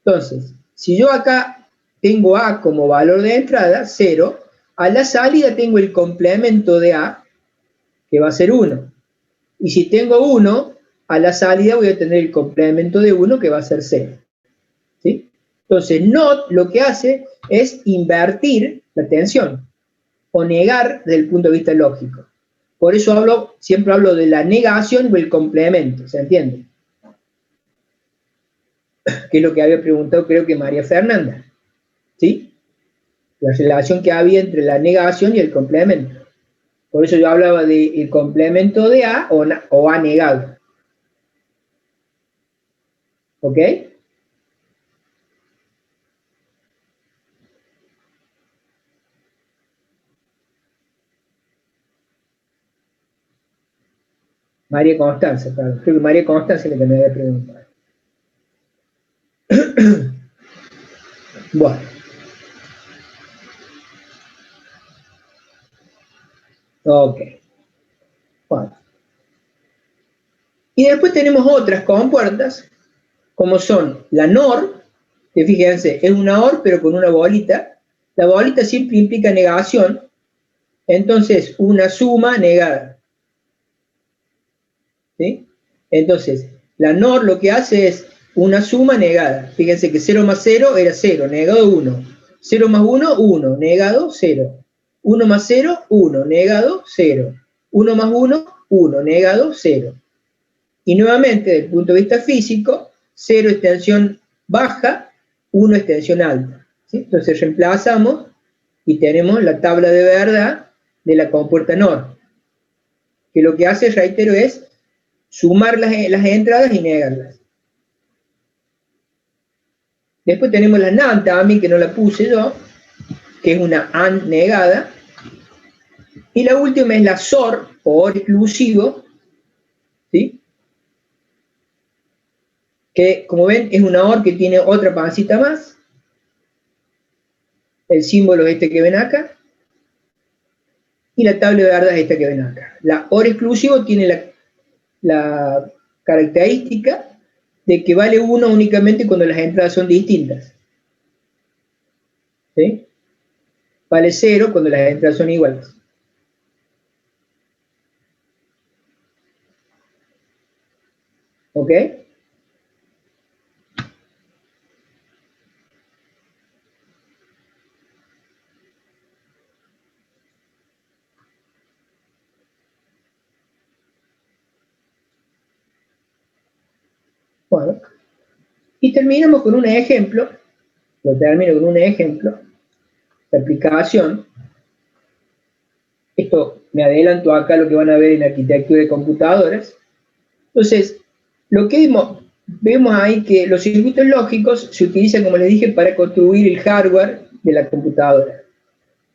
Entonces, si yo acá tengo A como valor de entrada, 0, a la salida tengo el complemento de A, que va a ser 1. Y si tengo 1, a la salida voy a tener el complemento de 1, que va a ser 0. ¿Sí? Entonces, NOT lo que hace es invertir la tensión, o negar desde el punto de vista lógico. Por eso siempre hablo de la negación o el complemento, ¿se entiende? Que es lo que había preguntado creo que María Fernanda, ¿sí? La relación que había entre la negación y el complemento. Por eso yo hablaba del complemento de A o A negado. ¿Ok? María Constanza, claro. Creo que María Constanza es la que me había preguntado. Bueno. Ok. Bueno. Y después tenemos otras compuertas, como son la NOR, que fíjense, es una OR pero con una bolita. La bolita siempre implica negación, entonces una suma negada. ¿Sí? Entonces, la NOR lo que hace es una suma negada. Fíjense que 0 más 0 era 0, negado 1. 0 más 1, 1, negado 0. 1 más 0, 1, negado 0. 1 más 1, 1, negado 0. Y nuevamente, desde el punto de vista físico, 0 es tensión baja, 1 es tensión alta. ¿Sí? Entonces reemplazamos y tenemos la tabla de verdad de la compuerta NOR, que lo que hace, reitero, es sumar las entradas y negarlas. Después tenemos la NAND también, que no la puse yo, que es una AND negada. Y la última es la SOR, o OR exclusivo, ¿sí? Que como ven es una OR que tiene otra pancita más. El símbolo es este que ven acá. Y la tabla de verdad es esta que ven acá. La OR exclusivo tiene la característica de que vale 1 únicamente cuando las entradas son distintas. ¿Sí? Vale 0 cuando las entradas son iguales. ¿Ok? Bueno, y terminamos con un ejemplo, lo termino con un ejemplo de aplicación. Esto me adelanto acá lo que van a ver en arquitectura de computadoras. Entonces, lo que vemos ahí que los circuitos lógicos se utilizan, como les dije, para construir el hardware de la computadora.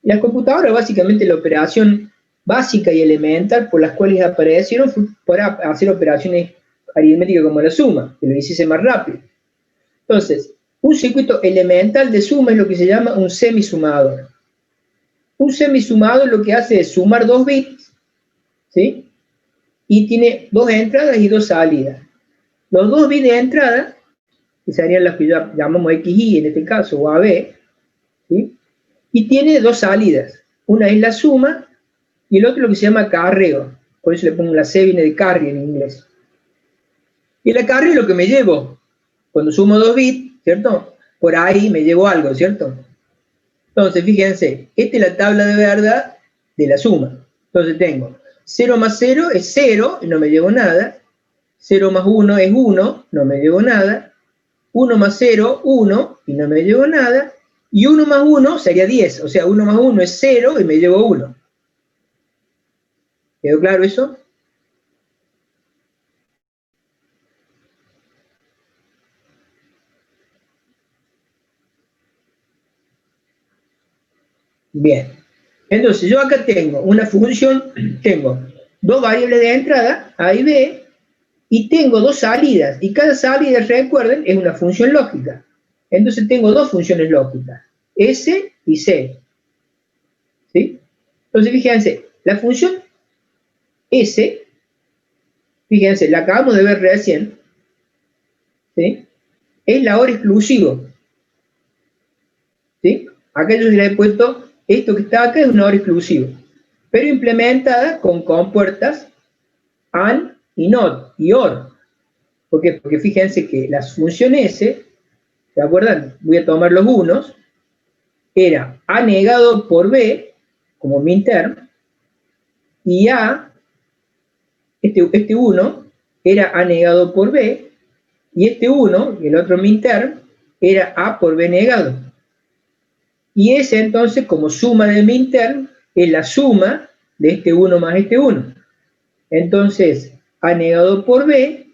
Y la computadora, básicamente, la operación básica y elemental por las cuales aparecieron fue para hacer operaciones aritméticas como la suma, que lo hiciese más rápido. Entonces, un circuito elemental de suma es lo que se llama un semisumador. Un semisumador lo que hace es sumar dos bits, ¿sí? Y tiene dos entradas y dos salidas. Los dos bits de entrada, que serían las que llamamos XY en este caso, o AB, ¿sí? Y tiene dos salidas. Una es la suma y el otro lo que se llama carreo. Por eso le pongo la C, viene de carry en inglés. Y el acarreo es lo que me llevo. Cuando sumo dos bits, ¿cierto? Por ahí me llevo algo, ¿cierto? Entonces, fíjense, esta es la tabla de verdad de la suma. Entonces tengo 0 más 0 es 0 y no me llevo nada. 0 más 1 es 1, no me llevo nada. 1 más 0, 1 y no me llevo nada. Y 1 más 1 sería 10. O sea, 1 más 1 es 0 y me llevo 1. ¿Quedó claro eso? Bien. Entonces, yo acá tengo una función, tengo dos variables de entrada, A y B, y tengo dos salidas, y cada salida, recuerden, es una función lógica. Entonces tengo dos funciones lógicas, S y C. ¿Sí? Entonces, fíjense, la función S, fíjense, la acabamos de ver recién, ¿sí? Es la OR exclusivo. ¿Sí? Acá yo le he puesto, esto que está acá es una OR exclusivo, pero implementada con compuertas AND y NOT y OR. ¿Por qué? Porque fíjense que las funciones S, ¿se acuerdan? Voy a tomar los unos, era A negado por B, como minterm, y A, este 1, era A negado por B, y este 1, el otro minterm, era A por B negado. Y ese entonces, como suma de minterm, es la suma de este 1 más este 1. Entonces, A negado por B,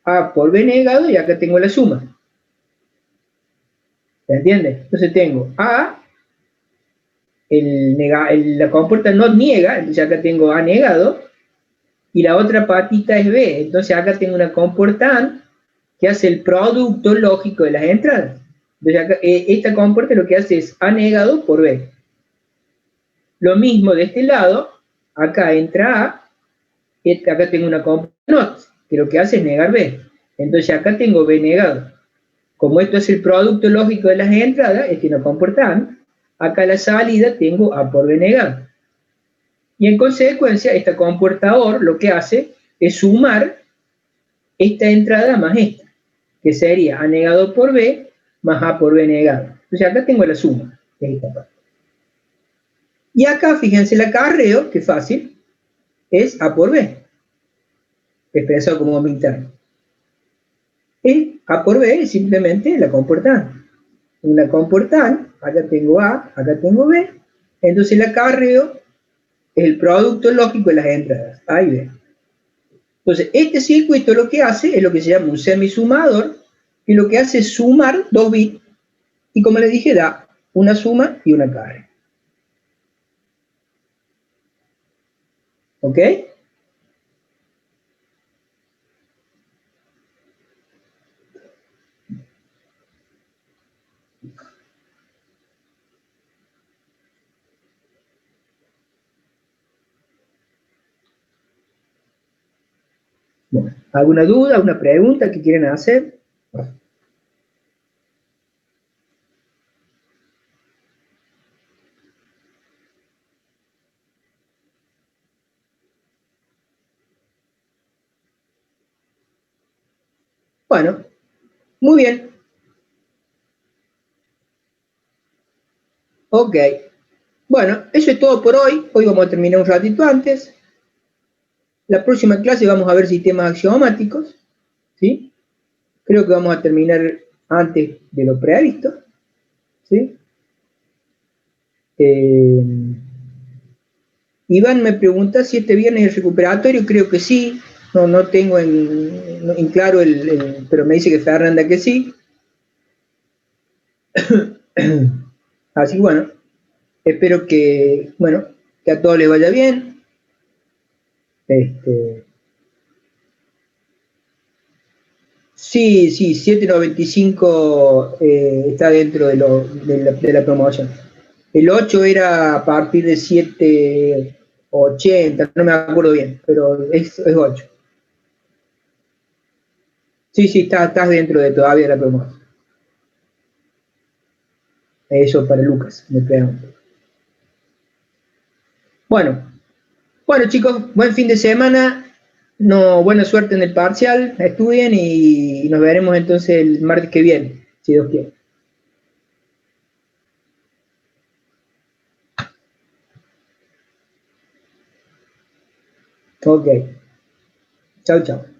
A por B negado, y acá tengo la suma. ¿Se entiende? Entonces tengo A, la compuerta no niega, entonces acá tengo A negado, y la otra patita es B. Entonces acá tengo una compuerta AND que hace el producto lógico de las entradas. Entonces acá, esta compuerta lo que hace es A negado por B. Lo mismo de este lado, acá entra A, acá tengo una compuerta NOT, que lo que hace es negar B. Entonces acá tengo B negado. Como esto es el producto lógico de las entradas, es que no compuerta AND, acá la salida tengo A por B negado. Y en consecuencia, esta compuerta OR lo que hace es sumar esta entrada más esta, que sería A negado por B más A por B negado. Entonces acá tengo la suma, que es esta parte. Y acá, fíjense, el acarreo, que es fácil, es A por B, expresado como interno. Y A por B es simplemente la compuerta AND. Una compuerta AND, acá tengo A, acá tengo B, entonces el acarreo es el producto lógico de las entradas, A y B. Entonces, este circuito lo que hace es lo que se llama un semisumador, que lo que hace es sumar dos bits, y como les dije, da una suma y una carga. ¿Ok? Bueno, ¿alguna duda, alguna pregunta que quieren hacer? Bueno, muy bien. Ok. Bueno, eso es todo por hoy. Hoy vamos a terminar un ratito antes. La próxima clase vamos a ver sistemas axiomáticos, ¿sí? Creo que vamos a terminar antes de lo previsto, ¿sí? Eh, Iván me pregunta si este viernes es recuperatorio, creo que sí, no tengo en claro, pero me dice que Fernanda que sí. Así que bueno, espero que, bueno, que a todos les vaya bien. Este, sí, sí, 7,95 está dentro de la promoción. El 8 era a partir de 7,80, no me acuerdo bien, pero es 8. Sí, sí, estás dentro de todavía la promoción. Eso para Lucas, me pregunto. Bueno, bueno chicos, buen fin de semana. No, buena suerte en el parcial, estudien y nos veremos entonces el martes que viene, si Dios quiere. Ok, chao, chao.